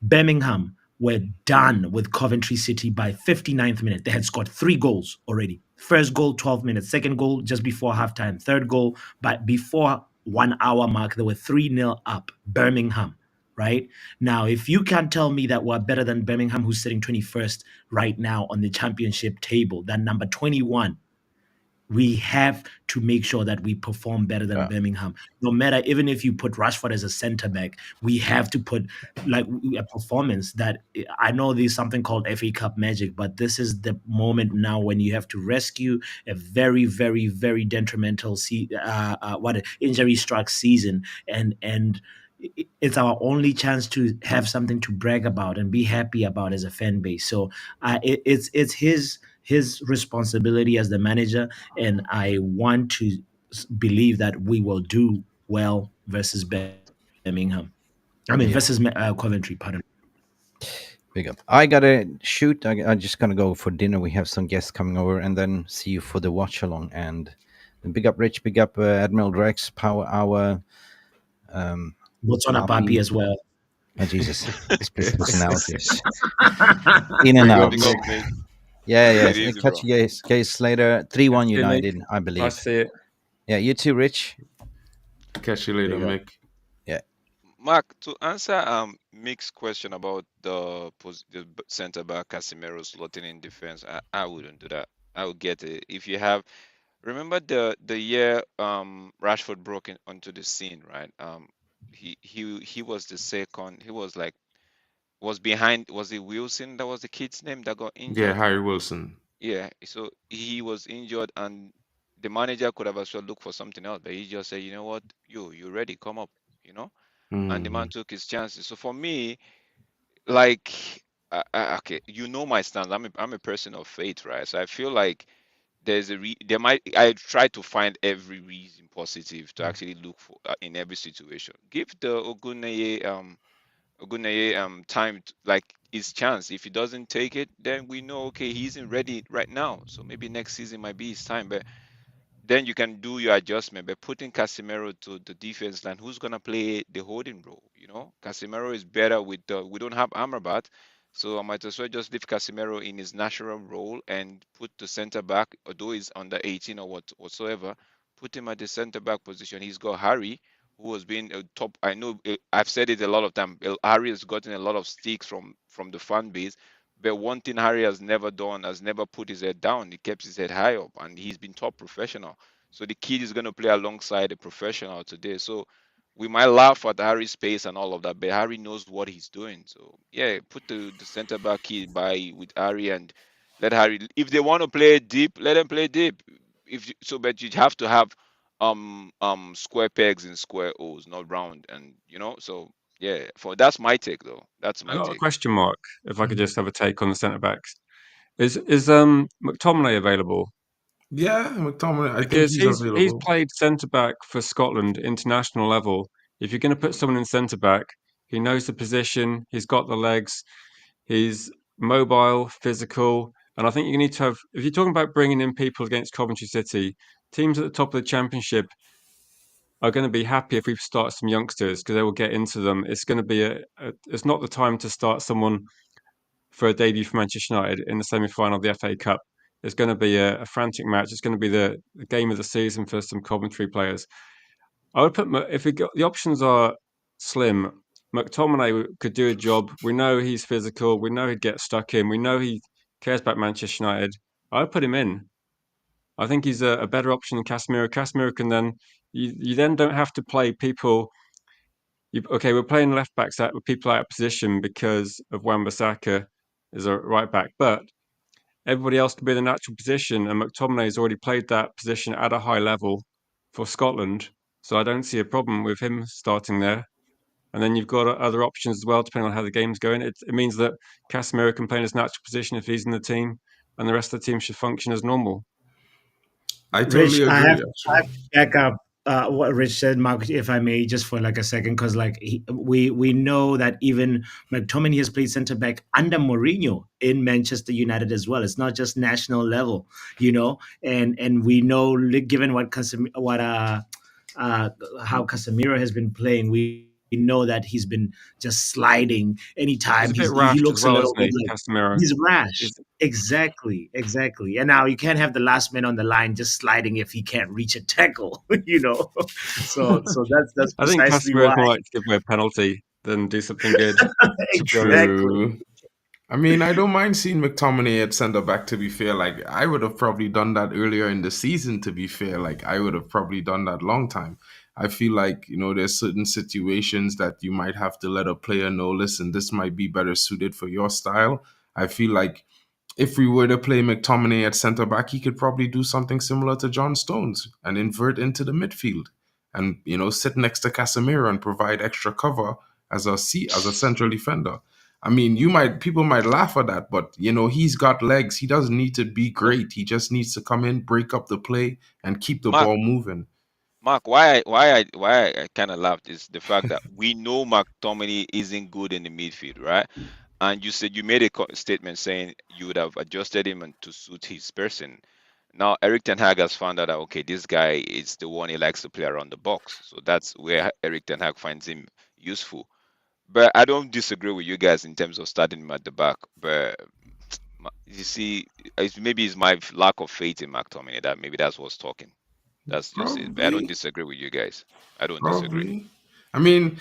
Birmingham were done with Coventry City by 59th minute. They had scored 3 goals already. First goal, 12 minutes. Second goal, just before halftime. Third goal, but before 1 hour mark, they were 3-0 up. Birmingham, right? Now, if you can't tell me that we're better than Birmingham, who's sitting 21st right now on the championship table, than number 21, we have to make sure that we perform better than Birmingham. No matter, even if you put Rashford as a centre back, we have to put like a performance that, I know there's something called FA Cup magic, but this is the moment now when you have to rescue a very, very, very detrimental injury struck season, and it's our only chance to have something to brag about and be happy about as a fan base. So it's his responsibility as the manager, and I want to believe that we will do well versus Birmingham. Versus Coventry. Pardon. Big up. I gotta shoot. I'm just gonna go for dinner. We have some guests coming over, and then see you for the watch along. And big up Rich, big up Admiral Drex, Power Hour, Botswana Papi as well. Oh Jesus, split personalities. In and out. Big up, mate. Yeah. Take it easy, Catch bro. you guys later. 3-1 See you, United, Mick. I believe. Nice to see you. Yeah, you too, Rich. Catch you later, Big up. Mick. Yeah. Mark, to answer Mick's question about the center back Casemiro slotting in defense, I wouldn't do that. I would get it. If you have, remember the year Rashford broke onto the scene, right? He was the second. He was like was behind. Was it Wilson? That was the kid's name that got Yeah, injured. Harry Wilson. Yeah, so he was injured, and the manager could have actually looked for something else, but he just said, you know what, you're ready, come up, you know. And the man Mhm. took his chances. So for me, like, okay, you know my stance. I'm a person of faith, right? So I feel like I try to find every reason positive to actually look for in every situation. Give the Oguneye time. Like his chance. If he doesn't take it, then we know, okay, he isn't ready right now. So maybe next season might be his time. But then you can do your adjustment by putting Casemiro to the defense line. Who's gonna play the holding role? Casemiro is better with the. We don't have Amrabat, so I might as well just leave Casemiro in his natural role and put the center back, although he's under 18 or whatsoever. Put him at the center back position. He's got Harry, who has been a top. I know I've said it a lot of time. Harry has gotten a lot of sticks from the fan base. But one thing Harry has never done, has never put his head down. He kept his head high up, and he's been top professional. So the kid is going to play alongside a professional today. So we might laugh at Harry's pace and all of that, but Harry knows what he's doing. So yeah, put the center back kid by with Harry and let Harry. If they want to play deep, let them play deep. But you have to have square pegs in square holes, not round. And so yeah. That's my take though. That's I my got a take. question mark. If I could just have a take on the centre backs, is McTominay available? Yeah, McTominay. I think Because he's he's available. played centre back for Scotland international level. If you're going to put someone in centre back, he knows the position. He's got the legs. He's mobile, physical, and I think you need to have. If you're talking about bringing in people against Coventry City, teams at the top of the Championship are going to be happy if we start some youngsters because they will get into them. It's going to be it's not the time to start someone for a debut for Manchester United in the semi-final of the FA Cup. It's going to be a frantic match. It's going to be the game of the season for some Coventry players. I would put if we got the options are slim. McTominay could do a job. We know he's physical. We know he'd get stuck in. We know he cares about Manchester United. I would put him in. I think he's a better option than Casemiro. Casemiro can then you then don't have to play people. Okay, we're playing left backs with people out of position because of Wan-Bissaka is a right back, but everybody else can be in the natural position, and McTominay has already played that position at a high level for Scotland, so I don't see a problem with him starting there. And then you've got other options as well, depending on how the game's going. It means that Casemiro can play in his natural position if he's in the team, and the rest of the team should function as normal. I Rich, totally agree, I have actually. to back up what Rich said, Mark, if I may, just for like a second, because we know that even McTominay has played centre back under Mourinho in Manchester United as well. It's not just national level, and we know, given how Casemiro has been playing, we know that he's been just sliding He's anytime a bit he rash as looks a well, little isn't bit he, like Casemiro? he's rash. He's, Exactly. And now you can't have the last man on the line just sliding if he can't reach a tackle, So that's I think precisely Casemiro is why. more like to give away a penalty than do something good. Exactly. True. I mean, I don't mind seeing McTominay at centre back, to be fair. Like, I would have probably done that earlier in the season, to be fair. Like, I would have probably done that long time. I feel like, there's certain situations that you might have to let a player know, listen, this might be better suited for your style. I feel like if we were to play McTominay at centre back, he could probably do something similar to John Stones and invert into the midfield and, sit next to Casemiro and provide extra cover as a central defender. I mean, people might laugh at that, but he's got legs. He doesn't need to be great. He just needs to come in, break up the play, and keep the Mark, ball moving. Mark, why I kind of laughed is the fact that we know McTominay isn't good in the midfield, right? And you said you made a statement saying you would have adjusted him and to suit his person. Now Eric Ten Hag has found out that okay, this guy is the one he likes to play around the box, so that's where Eric Ten Hag finds him useful. But I don't disagree with you guys in terms of starting him at the back. But you see, maybe it's my lack of faith in McTominay that maybe that's what's talking. That's just it. But I don't Probably. disagree with you guys. I don't disagree. Probably. I mean,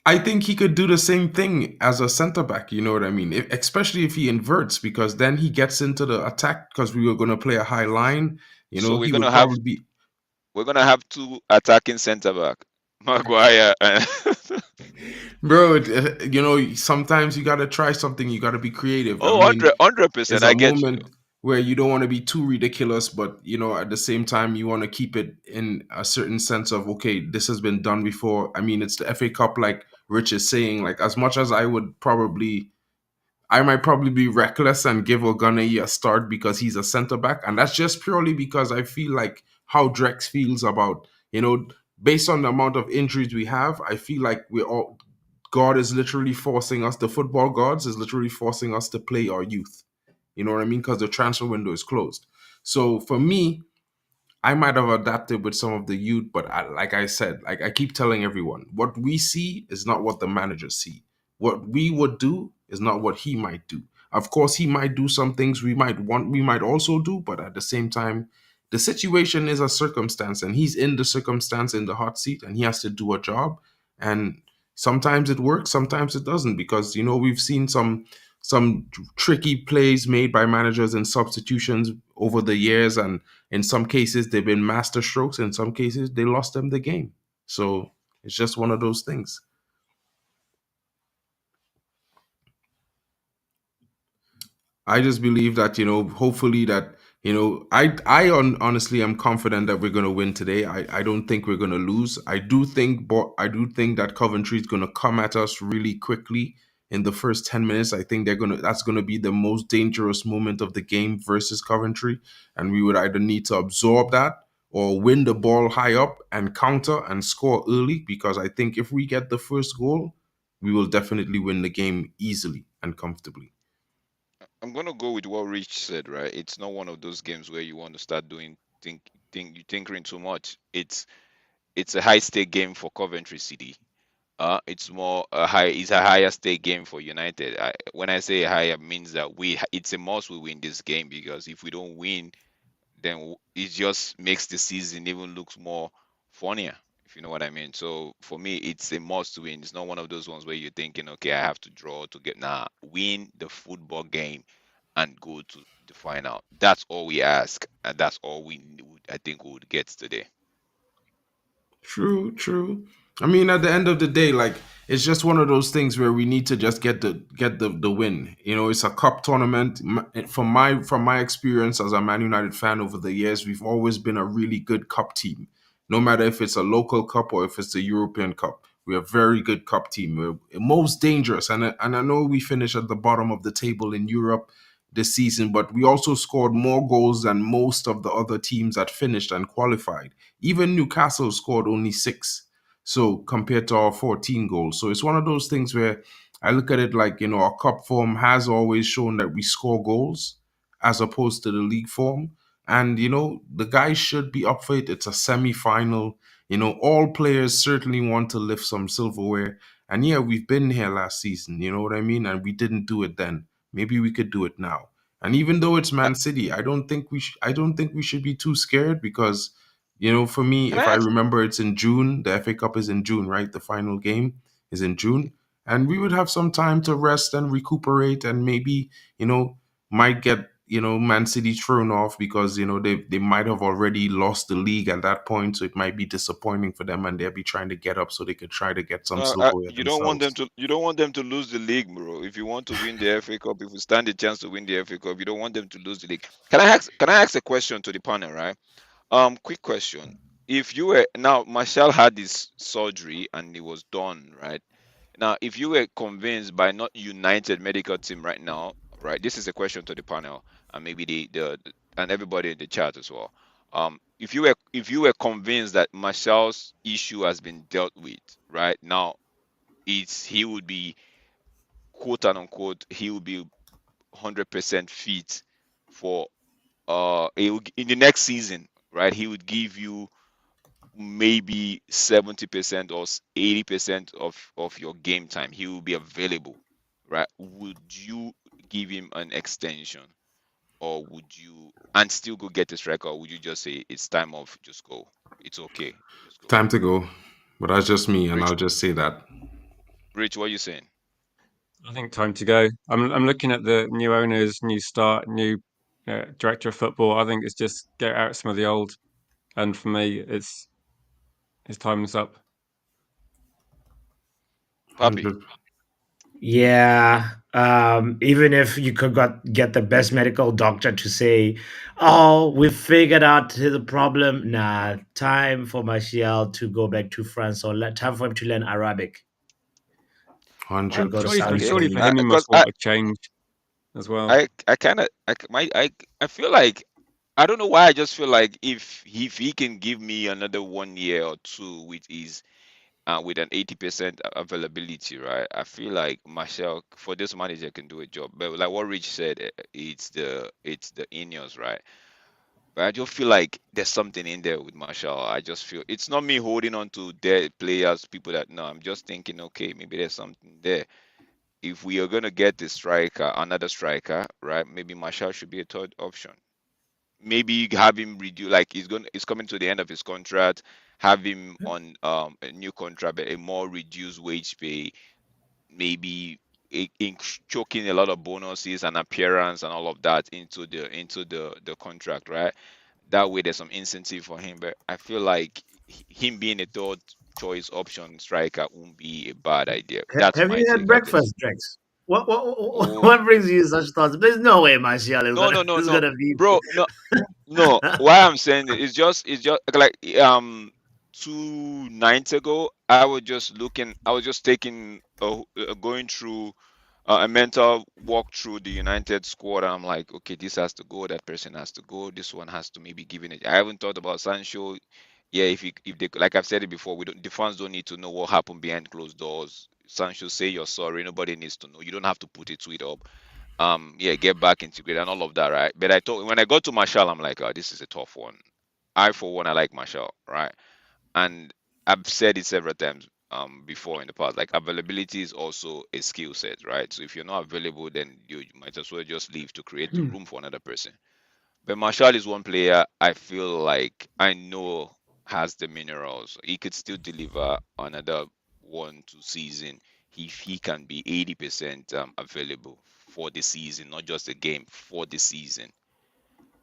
I think he could do the same thing as a centre back. You know what I mean? Especially if he inverts, because then he gets into the attack. Because we were going to play a high line. So He would probably be. we're gonna have two attacking centre back, Maguire and Bro, sometimes you got to try something. You got to be creative. I oh, mean, 100%. there's I a get you. moment where you don't want to be too ridiculous, but at the same time, you want to keep it in a certain sense of, okay, this has been done before. I mean, it's the FA Cup, like Rich is saying. Like, as much as I might probably be reckless and give Oguneye a start because he's a centre back, and that's just purely because I feel like how Drex feels about, based on the amount of injuries we have, I feel like we're all God is literally forcing us, the football gods is literally forcing us to play our youth. You know what I mean? Because the transfer window is closed. So for me, I might have adapted with some of the youth, but like I said, like I keep telling everyone, what we see is not what the managers see. What we would do is not what he might do. Of course, he might do some things we might also do, but at the same time, the situation is a circumstance, and he's in the circumstance in the hot seat, and he has to do a job. And sometimes it works, sometimes it doesn't, because we've seen some tricky plays made by managers and substitutions over the years, and in some cases they've been master strokes, in some cases they lost them the game. So it's just one of those things. I just believe that hopefully that honestly am confident that we're going to win today. I don't think we're going to lose. I do think that Coventry is going to come at us really quickly in the first 10 minutes. I think that's going to be the most dangerous moment of the game versus Coventry, and we would either need to absorb that or win the ball high up and counter and score early, because I think if we get the first goal, we will definitely win the game easily and comfortably. I'm gonna go with what Rich said, right? It's not one of those games where you want to start doing you tinkering too much. It's a high stake game for Coventry City. It's a higher stake game for United. When I say higher, means that it's a must we win this game, because if we don't win, then it just makes the season even looks more funnier, if you know what I mean. So for me, it's a must win. It's not one of those ones where you're thinking, okay, I have to draw to get. Nah, win the football game and go to the final. That's all we ask, and that's all I think we would get today. True. I mean, at the end of the day, like, it's just one of those things where we need to just get the win. It's a cup tournament. From my experience as a Man United fan over the years, we've always been a really good cup team. No matter if it's a local cup or if it's the European Cup, we're a very good cup team. We're most dangerous, and I know we finished at the bottom of the table in Europe this season, but we also scored more goals than most of the other teams that finished and qualified. Even Newcastle scored only 6. So compared to our 14 goals. So it's one of those things where I look at it like, our cup form has always shown that we score goals as opposed to the league form. And, the guys should be up for it. It's a semi-final. All players certainly want to lift some silverware. And yeah, we've been here last season, you know what I mean? And we didn't do it then. Maybe we could do it now. And even though it's Man City, I don't think we should be too scared, because for me, Can if I I ask? remember, it's in June. The FA Cup is in June, right? The final game is in June. And we would have some time to rest and recuperate, and maybe, might get, Man City thrown off, because, they might have already lost the league at that point. So it might be disappointing for them, and they'll be trying to get up so they could try to get some silverware You don't want them themselves. to. You don't want them to lose the league, bro. If you want to win the FA Cup, if we stand a chance to win the FA Cup, you don't want them to lose the league. Can I ask a question to the panel, right? Quick question. If you were now, Martial had this surgery and it was done, right? Now, if you were convinced by not United medical team right now, right? This is a question to the panel and maybe the and everybody in the chat as well. If you were convinced that Martial's issue has been dealt with, right now, he would be, quote and unquote, he would be 100% fit for in the next season, right? He would give you maybe 70% or 80% of your game time. He will be available, right? Would you give him an extension, or would you and still go get a striker, or would you just say it's time off, just go, it's okay, just go? Time to go. But that's just me, and Rich, I'll just say that. Rich, what are you saying? I think time to go. I'm looking at the new owners, new start, new director of football. I think it's just get out some of the old, and for me, his time's up. Papi. Yeah. Even if you could get the best medical doctor to say, "Oh, we figured out the problem," nah, time for Martial to go back to France, or time for him to learn Arabic and go to Saudi Okay, Surely Pro for League. him, he because must want a change as well. I kind of I feel like, I don't know why, I just feel like if he can give me another 1 year or two with his with an 80% availability, right? I feel like Martial for this manager can do a job. But like what Rich said, it's the Ineos, right? But I just feel like there's something in there with Martial. I just feel it's not me holding on to their players, people that no. I'm just thinking, okay, maybe there's something there. If we are gonna get the striker, another striker, right? Maybe Martial should be a third option. Maybe have him reduce, like he's coming to the end of his contract, have him on a new contract, but a more reduced wage pay, maybe choking a lot of bonuses and appearance and all of that into the contract, right? That way there's some incentive for him. But I feel like him being a third choice option striker won't be a bad idea. That's Have my you had take, at least. breakfast, Drex? What Oh what brings you to such thoughts? There's no way Martial is no, gonna no, no, is no, gonna be. bro. No, no. Why I'm saying it's just like 2 nights ago, I was just taking going through a mental walk through the United squad, and I'm like, okay, this has to go, that person has to go, this one has to maybe give it. I haven't thought about Sancho. Yeah, if they, like I've said it before, the fans don't need to know what happened behind closed doors. Sancho, say you're sorry. Nobody needs to know. You don't have to put a tweet up. Yeah, get back integrated and all of that, right? But I thought when I got to Marshall, I'm like, oh, this is a tough one. I for one, I like Marshall, right? And I've said it several times before in the past. Like availability is also a skill set, right? So if you're not available, then you might as well just leave to create the room for another person. But Marshall is one player I feel like I know has the minerals. He could still deliver another 1, 2 season if he can be 80% available for the season, not just the game, for the season.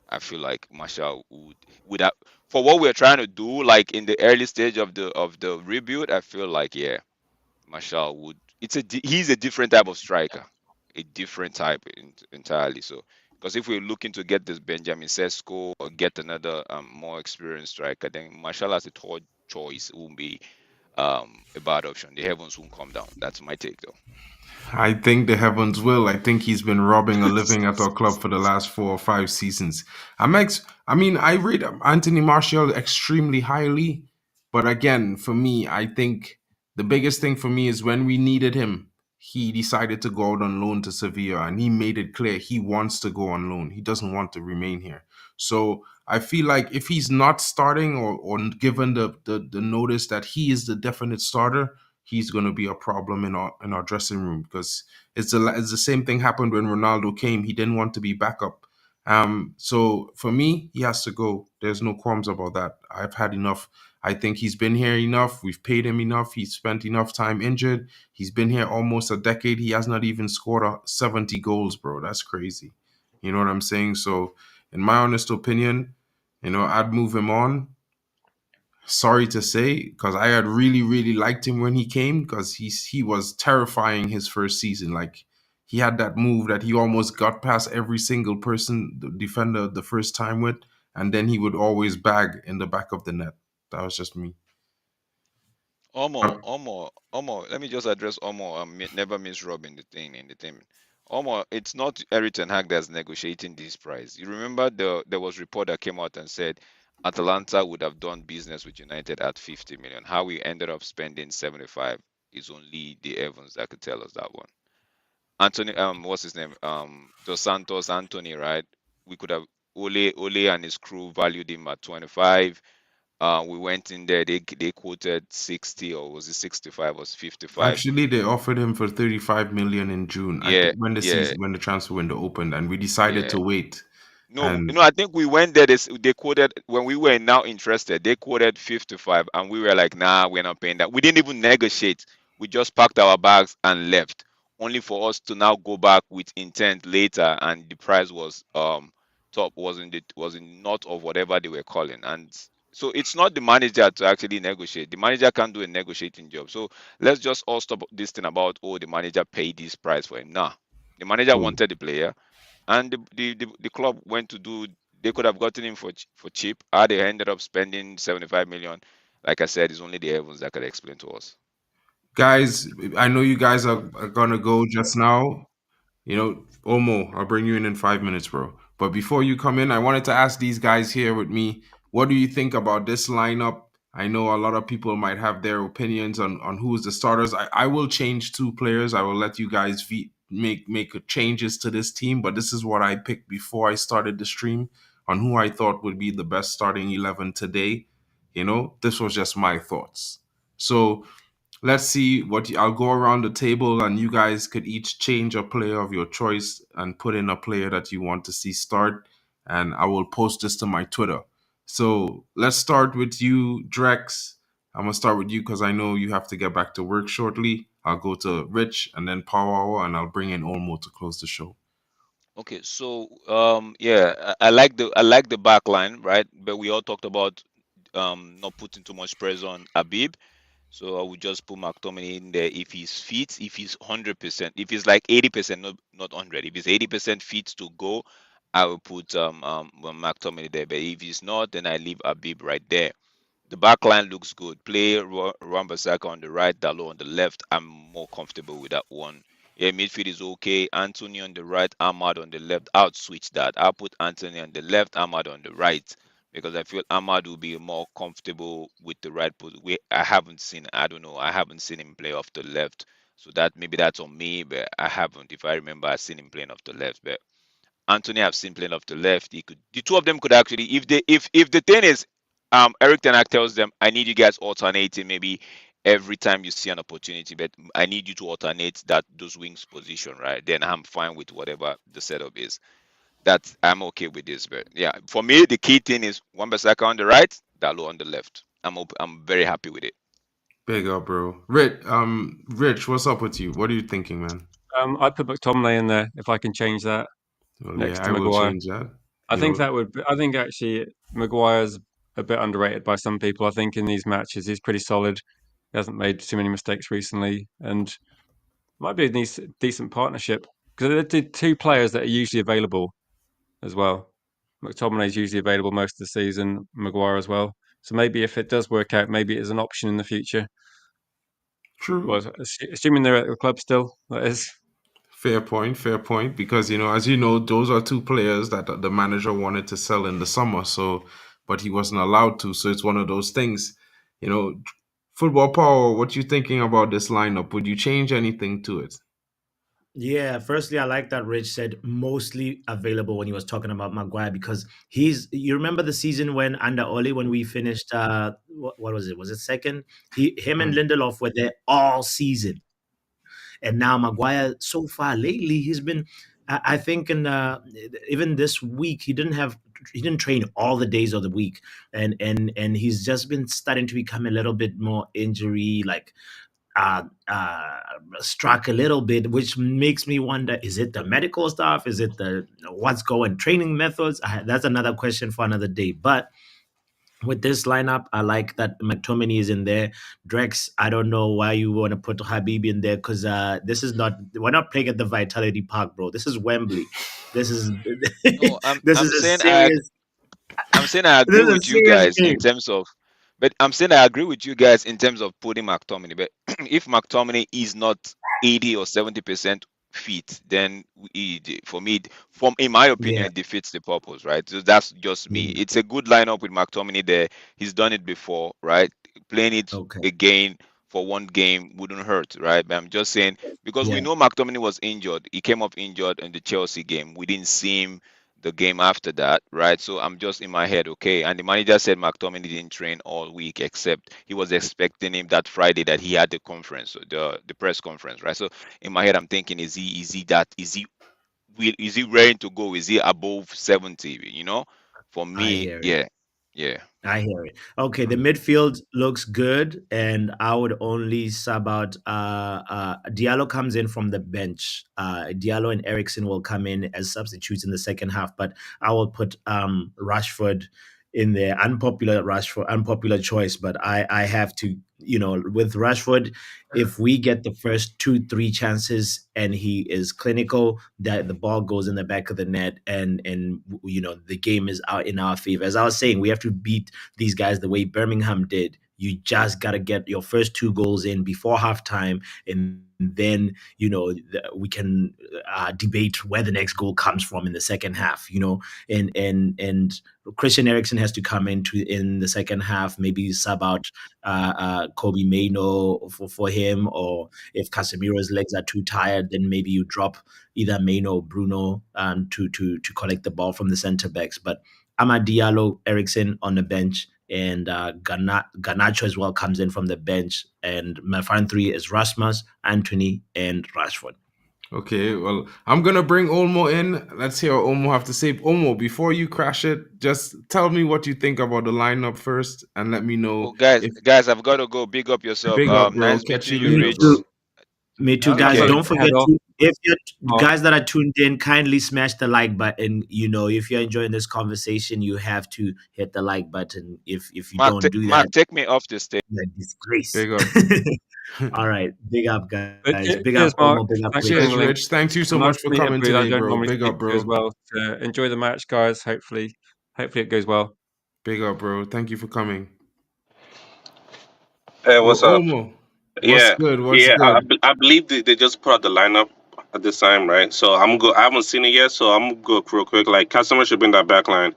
I feel like Marshall would have, for what we're trying to do, like in the early stage of the rebuild. I feel like, yeah, Marshall would. He's a different type of striker, a different type entirely. So because if we're looking to get this Benjamin Sesko or get another more experienced striker, then Marshall as a third choice won't be a bad option. The heavens won't come down. That's my take, though. I think the heavens will. I think he's been robbing a living at our club for the last 4 or 5 seasons. I mean, I rate Anthony Martial extremely highly, but again, for me, I think the biggest thing for me is when we needed him, he decided to go out on loan to Sevilla, and he made it clear he wants to go on loan. He doesn't want to remain here. So I feel like if he's not starting or given the notice that he is the definite starter, he's going to be a problem in our dressing room, because it's the same thing happened when Ronaldo came. He didn't want to be backup. So for me, he has to go. There's no qualms about that. I've had enough. I think he's been here enough. We've paid him enough. He's spent enough time injured. He's been here almost a decade. He has not even scored 70 goals, bro. That's crazy. You know what I'm saying? So, in my honest opinion, I'd move him on. Sorry to say, because I had really, really liked him when he came, because he was terrifying his first season. Like, he had that move that he almost got past every single person, the defender, the first time with, and then he would always bag in the back of the net. That was just me. Omo. Let me just address Omo. Never miss Robin the thing in the team. Omo, it's not Eric Ten Hag that's negotiating this price. You remember there was report that came out and said Atalanta would have done business with United at 50 million. How we ended up spending 75 is only the Evans that could tell us that one. Anthony, what's his name? Dos Santos Anthony, right? We could have Ole and his crew valued him at 25. We went in there. They quoted 60, or was it 65 or 55? Actually, they offered him for 35 million in June. I Yeah, think yeah, when the transfer window opened, and we decided yeah. to wait. No, And I think we went there. They quoted when we were now interested. They quoted 55, and we were like, "Nah, we're not paying that." We didn't even negotiate. We just packed our bags and left, only for us to now go back with intent later, and the price was top, wasn't not of whatever they were calling, and so it's not the manager to actually negotiate. The manager can't do a negotiating job. So let's just all stop this thing about, oh, the manager paid this price for him. Nah, the manager cool. wanted the player, and the club went to do. They could have gotten him for cheap. How they ended up spending 75 million, like I said, is only the Evans that could explain to us. Guys, I know you guys are gonna go just now. Omo, I'll bring you in 5 minutes, bro. But before you come in, I wanted to ask these guys here with me, what do you think about this lineup I know a lot of people might have their opinions on who's the starters. I will change 2 players. I will let you guys make changes to this team, but this is what I picked before I started the stream on who I thought would be the best starting 11 today. This was just my thoughts. So let's see I'll go around the table and you guys could each change a player of your choice and put in a player that you want to see start. And I will post this to my Twitter. So let's start with you, Drex. I'm gonna start with you because I know you have to get back to work shortly. I'll go to Rich and then Power, and I'll bring in Olmo to close the show. Okay, so yeah, I like the back line, right? But we all talked about not putting too much pressure on Abib. So I would just put McTominay in there if he's fit, if he's 100%, if he's like 80%, not 100. If he's 80% fit to go, I will put McTominay there. But if he's not, then I leave Abib right there. The back line looks good. Play Wan-Bissaka on the right, Dalot on the left. I'm more comfortable with that one. Yeah, midfield is okay. Anthony on the right, Ahmad on the left. I'll switch that. I'll put Anthony on the left, Ahmad on the right, because I feel Ahmad will be more comfortable with the right put. I haven't seen him play off the left. So maybe that's on me, but I haven't. If I remember, I've seen him playing off the left. But Anthony, I've seen playing off the left. The two of them could actually, if the thing is, Eric Ten Hag tells them, I need you guys alternating maybe every time you see an opportunity, but I need you to alternate those wings position, right? Then I'm fine with whatever the setup is. I'm okay with this. But yeah, for me, the key thing is Wan-Bissaka on the right, Dalot on the left. I'm very happy with it. Big up, bro. Rich, what's up with you? What are you thinking, man? I'd put McTominay in there if I can change that next to I will Maguire. change that. I think actually Maguire's a bit underrated by some people. I think in these matches he's pretty solid. He hasn't made too many mistakes recently, and might be a decent partnership because they're 2 players that are usually available as well. McTominay's usually available most of the season, Maguire as well. So maybe if it does work out, maybe it is an option in the future. True. Well, assuming they're at the club still, that is. Fair point. Because as you know, those are 2 players that the manager wanted to sell in the summer. So, but he wasn't allowed to. So it's one of those things. Football Power. What you thinking about this lineup? Would you change anything to it? Yeah, firstly, I like that Rich said mostly available when he was talking about Maguire because you remember the season when under Ole, when we finished, what was it? Was it second? Him and Lindelof were there all season. And now Maguire, so far lately, he's been, I think even this week, he didn't train all the days of the week. And he's just been starting to become a little bit more injury, like, struck a little bit, which makes me wonder, is it the medical stuff? Is it what's going training methods? That's another question for another day. But with this lineup, I like that McTominay is in there. Drex, I don't know why you want to put Habib in there because we're not playing at the Vitality Park, bro. This is Wembley. This is No, this I'm is a saying serious. I'm saying I agree This is a with you serious guys in game. terms of, but I'm saying I agree with you guys in terms of putting McTominay. But if McTominay is not 80 or 70% fit, then for me, in my opinion, Yeah. it defeats the purpose, right? So that's just me. It's a good lineup with McTominay there. He's done it before, right? Playing it Okay. again for one game wouldn't hurt, right? But I'm just saying because we Yeah. know McTominay was injured. He came off injured in the Chelsea game. We didn't see him the game after that, right? So I'm just in my head, okay. And the manager said McTominay didn't train all week, except he was expecting him that Friday that he had the conference, the press conference, right? So in my head, I'm thinking, is he ready to go? Is he above 70? For I me, hear it. yeah. I hear it. Okay, the midfield looks good, and I would only sub out. Diallo comes in from the bench. Diallo and Ericsson will come in as substitutes in the second half, but I will put Rashford in there. Unpopular choice, but I have to. With Rashford, if we get the first 2-3 chances and he is clinical, that the ball goes in the back of the net, and the game is out in our favor. As I was saying, we have to beat these guys the way Birmingham did You just got to get your first 2 goals in before halftime, and then, we can debate where the next goal comes from in the second half, and Christian Eriksen has to come in the second half, maybe sub out Kobe Mainoo for him, or if Casemiro's legs are too tired, then maybe you drop either Mainoo or Bruno to collect the ball from the center backs. But Amad Diallo, Eriksen on the bench, and Garnacho as well comes in from the bench. And my front 3 is Rasmus, Anthony, and Rashford. Okay, well, I'm going to bring Olmo in. Let's hear what Olmo have to say. Olmo, before you crash it, just tell me what you think about the lineup first, and let me know. Oh, guys, I've got to go. Big up yourself. Big up, bro. Nice Catch meeting you you, later, Rich. bro. Me too, guys. Okay. Don't forget to, if you're Oh. guys that are tuned in, kindly smash the like button. If you're enjoying this conversation, you have to hit the like button. If you Mark, don't do Mark, that, take me off the stage. you're a disgrace. Big up. All right, big up, guys. Big Cheers, up, Mark. Olmo. Big up, Thanks Rich. for Cheers, the link. Rich. Thank you so Nice much for to meet coming everybody. I today, don't bro. normally Big speak up, to you bro. as well. Enjoy the match, guys. Hopefully it goes well. Big up, bro. Thank you for coming. Hey, what's up? Olmo, what's Yeah, good? What's good? I believe they just put out the lineup at this time, right? So I haven't seen it yet, so I'm gonna go real quick. Like, Casemiro should be in that back line.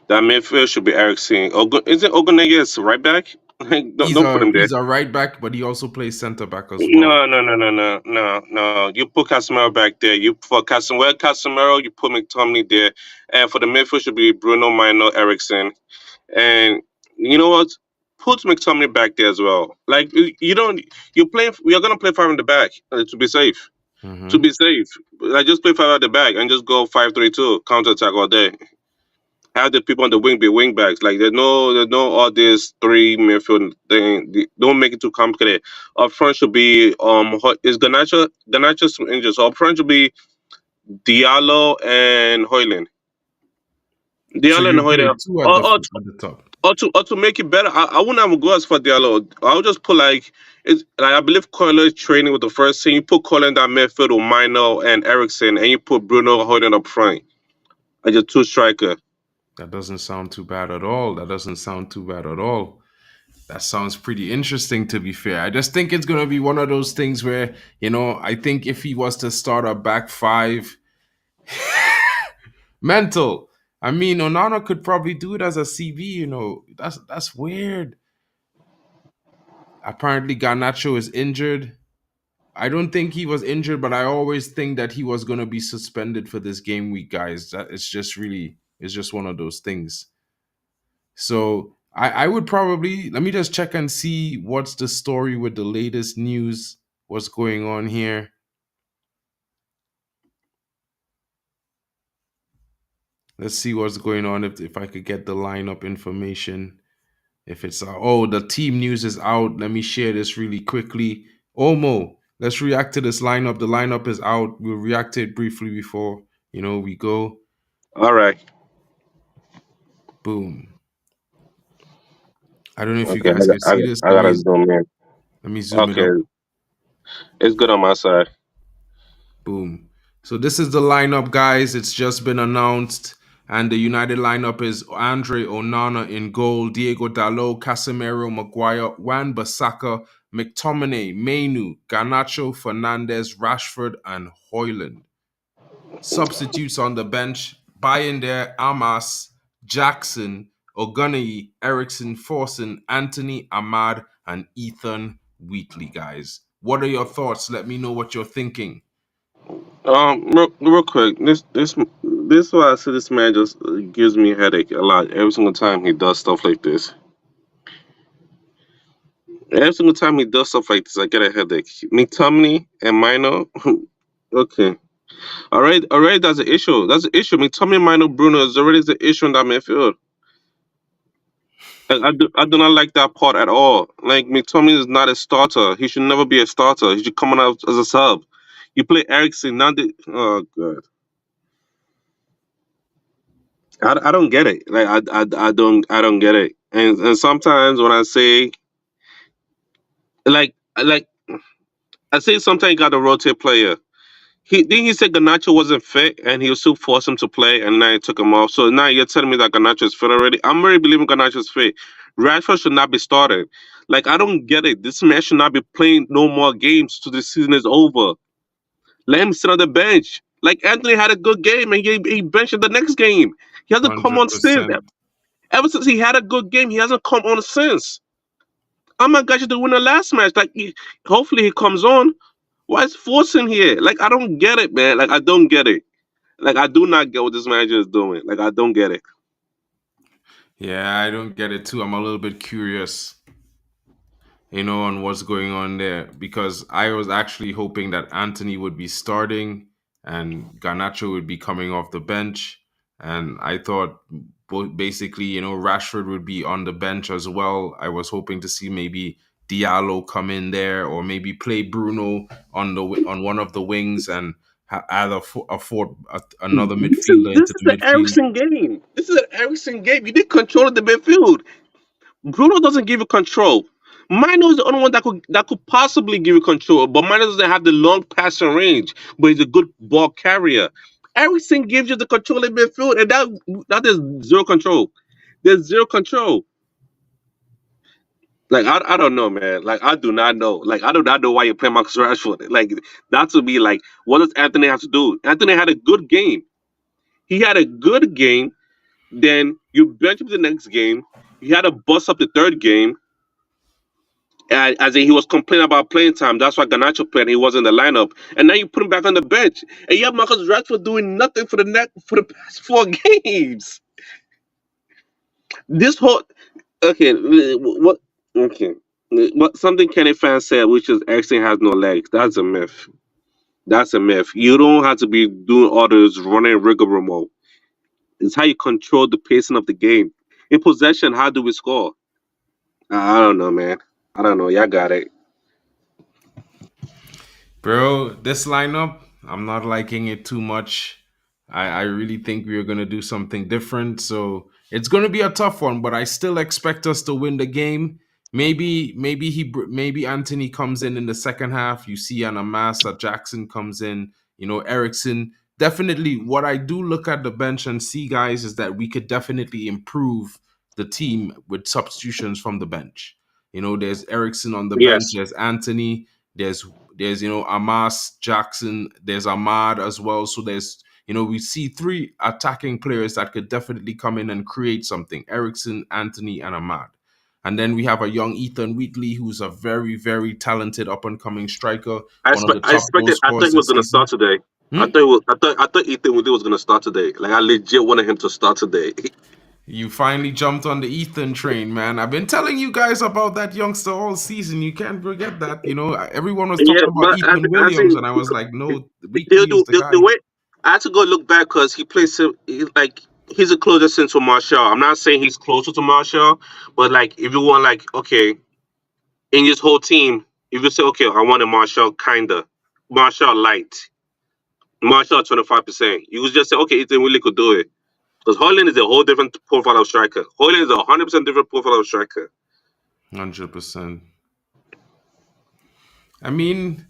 That midfield should be Eriksen. Isn't Oguneye right back? Like, don't put him there. He's a right back, but he also plays center back as well. No. You put Casemiro back there. Casemiro, you put McTominay there. And for the midfield should be Bruno, Maino, Eriksen. And you know what? Put McTominay back there as well. Like, we are gonna play 5 in the back to be safe. Mhm. To be safe. Like, just play 5 at the back and just go 5-3-2, counter attack all day. Have the people on the wing be wing backs. Like, there's no all this 3 midfield thing. Don't make it too complicated. Up front should be is Garnacho's injured. So up front should be Diallo and Højlund. So Diallo and you play Højlund. 2 at the top. Or to make it better, I wouldn't have go as for Diallo. I'll just put I believe Coyle is training with the first team. You put Coyle in that midfield with Maino and Eriksen, and you put Bruno Højlund up front. Like a 2 striker. That doesn't sound too bad at all. That sounds pretty interesting, to be fair. I just think it's going to be one of those things where, I think if he was to start a back 5, mental. I mean, Onana could probably do it as a CB, That's weird. Apparently, Garnacho is injured. I don't think he was injured, but I always think that he was going to be suspended for this game week, guys. It's just one of those things. So I would probably, let me just check and see what's the story with the latest news, what's going on here. Let's see what's going on, if I could get the lineup information. If it's the team news is out. Let me share this really quickly. Olmo, let's react to this lineup. The lineup is out. We'll react to it briefly before, we go. All right. Boom. I don't know if you Okay, guys can see this. I gotta zoom in. Let me zoom it Okay. up. It's good on my side. Boom. So this is the lineup, guys. It's just been announced. And the United lineup is Andre Onana in goal, Diego Dalot, Casemiro, Maguire, Wan-Bissaka, McTominay, Mainu, Garnacho, Fernandes, Rashford, and Højlund. Substitutes on the bench, Bayern there, Amas, Jackson, Oguneye, Eriksen, Forsen, Anthony, Ahmad, and Ethan Wheatley, guys. What are your thoughts? Let me know what you're thinking. Real quick, this why I say this man just gives me a headache a lot every single time he does stuff like this. Every single time he does stuff like this, I get a headache. McTominay and Maino, okay. Alright, that's an issue. That's an issue. McTominay, Maino, Bruno is already the issue in that midfield. I do not like that part at all. Like, McTominay is not a starter. He should never be a starter. He should come out as a sub. You play Eriksen, oh god. I don't get it. Like, I don't get it. And sometimes when I say like I say sometimes you got to rotate player. He said Garnacho wasn't fit and he was still forced him to play and now he took him off. So now you're telling me that Garnacho is fit already? I'm already believing Garnacho is fit. Rashford should not be started. Like, I don't get it. This man should not be playing no more games till the season is over. Let him sit on the bench. Like, Anthony had a good game and he benched the next game. He hasn't come on since. 100%. Ever since he had a good game, he hasn't come on since. Oh my gosh, to win the last match. Like, hopefully he comes on. Why is forcing here? Like, I don't get it, man. Like, I don't get it. Like, I do not get what this manager is doing. Like, I don't get it. Yeah, I don't get it too. I'm a little bit curious, on what's going on there because I was actually hoping that Anthony would be starting and Garnacho would be coming off the bench. And I thought basically, Rashford would be on the bench as well. I was hoping to see maybe Diallo come in there or maybe play Bruno on one of the wings and add another midfielder into This is the an midfield. Eriksen game. This is an Eriksen game. You need control of the midfield. Bruno doesn't give you control. Mino is the only one that could possibly give you control, but Mino doesn't have the long passing range, but he's a good ball carrier. Eriksen gives you the control in midfield, and that is zero control. There's zero control. Like, I don't know, man. Like, I do not know. Like, I do not know why you play Marcus Rashford. Like, that to be like, what does Anthony have to do? Anthony had a good game. He had a good game. Then you bench him the next game. He had to bust up the third game. And as in he was complaining about playing time. That's why Garnacho played. He wasn't in the lineup. And now you put him back on the bench. And you have Marcus Rashford doing nothing for the past 4 games. This whole okay, what okay. What something Kenny fan said, which is Eriksen has no legs. That's a myth. That's a myth. You don't have to be doing all this running rigmarole. It's how you control the pacing of the game. In possession, how do we score? I don't know, man. I don't know. Y'all got it. Bro, this lineup, I'm not liking it too much. I really think we are going to do something different. So it's going to be a tough one, but I still expect us to win the game. Maybe Anthony comes in the second half. You see an Amasa, Jackson comes in, Ericsson. Definitely what I do look at the bench and see, guys, is that we could definitely improve the team with substitutions from the bench. There's Ericsson on the bench, Yes. there's Anthony, there's Amas, Jackson, there's Ahmad as well. So there's we see 3 attacking players that could definitely come in and create something: Ericsson, Anthony, and Ahmad. And then we have a young Ethan Wheatley, who's a very, very talented up and coming striker, one of the top goal I thought scorers he was this gonna season. start today. I thought Ethan Woodley was gonna start today. Like, I legit wanted him to start today. You finally jumped on the Ethan train, man. I've been telling you guys about that youngster all season. You can't forget that. Everyone was Yeah, talking about but Ethan I Williams, think and I was like, no, the, Wheatley is the the, guy. the way I had to go look back because he plays he's a closer sense to Martial. I'm not saying he's closer to Martial, but like, if you want, like, okay, in his whole team, if you say, okay, I want a Martial kinda, Martial light, Martial 25%, you would just say, okay, Ethan Willie could do it. Because Hoyland is a whole different profile of striker. Hoyland is a 100% different profile of striker. 100%. I mean,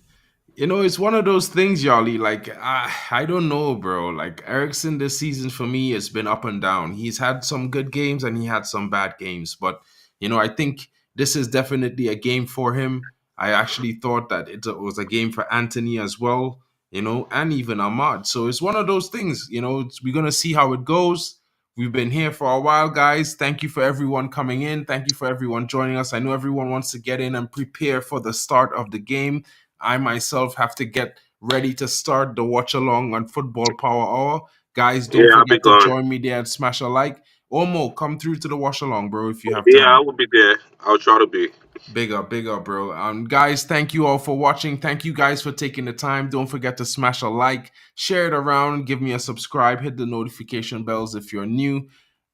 it's one of those things, Yali. Like, I don't know, bro. Like, Ericsson this season for me has been up and down. He's had some good games and he had some bad games. But, I think this is definitely a game for him. I actually thought that it was a game for Anthony as well, and even Ahmad. So it's one of those things, we're going to see how it goes. We've been here for a while, guys. Thank you for everyone coming in. Thank you for everyone joining us. I know everyone wants to get in and prepare for the start of the game. I myself have to get ready to start the watch along on Football Power Hour. Guys, don't Yeah, I'll be forget to gone. join me there and smash a like. Omo, come through to the watch along, bro, if you have Yeah, I time. will be there. I'll try to be. Big up, bro. Guys, thank you all for watching. Thank you guys for taking the time. Don't forget to smash a like, share it around, give me a subscribe, hit the notification bells if you're new.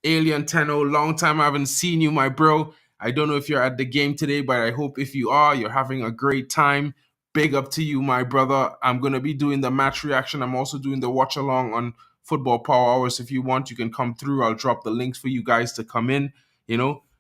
Alien Tenno, long time I haven't seen you, my bro. I don't know if you're at the game today, but I hope if you are, you're having a great time. Big up to you, my brother. I'm going to be doing the match reaction. I'm also doing the watch along on Football Power Hours. If you want, you can come through. I'll drop the links for you guys to come in,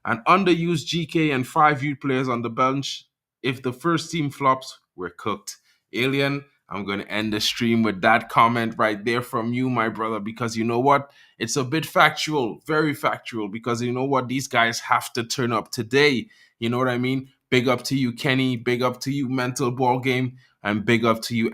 An underused GK and 5 youth players on the bench. If the first team flops, we're cooked. Alien, I'm going to end the stream with that comment right there from you, my brother, because you know what? It's a bit factual, very factual, because you know what? These guys have to turn up today. You know what I mean? Big up to you, Kenny. Big up to you, Mental Ball Game. And big up to you,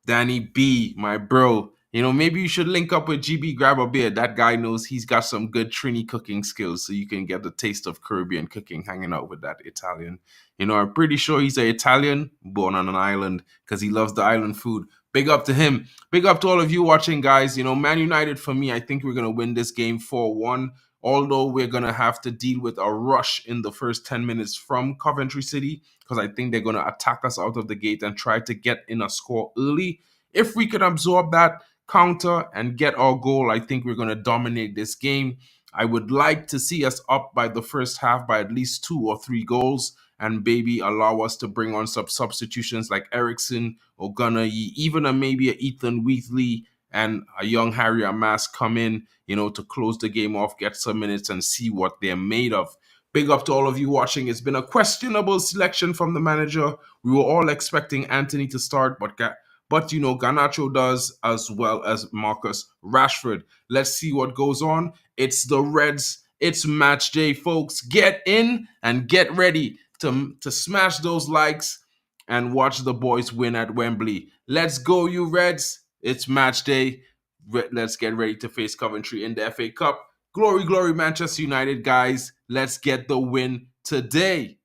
Danny B, my bro. You know, maybe you should link up with GB, grab a beer. That guy knows he's got some good Trini cooking skills, so you can get the taste of Caribbean cooking hanging out with that Italian. You know, I'm pretty sure he's an Italian born on an island because he loves the island food. Big up to him. Big up to all of you watching, guys. You know, Man United, for me, I think we're going to win this game 4-1, although we're going to have to deal with a rush in the first 10 minutes from Coventry City because I think they're going to attack us out of the gate and try to get in a score early. If we could absorb that counter and get our goal, I think we're going to dominate this game. I would like to see us up by the first half by at least 2 or 3 goals and maybe allow us to bring on some substitutions like Ericsson or Gunnayi, even maybe a Ethan Wheatley and a young Harry Amas come in, you know, to close the game off, get some minutes and see what they're made of. Big up to all of you watching. It's been a questionable selection from the manager. We were all expecting Anthony to start, but you know, Garnacho does as well as Marcus Rashford. Let's see what goes on. It's the Reds. It's match day, folks. Get in and get ready to smash those likes and watch the boys win at Wembley. Let's go, you Reds. It's match day. Let's get ready to face Coventry in the FA Cup. Glory, glory, Manchester United, guys. Let's get the win today.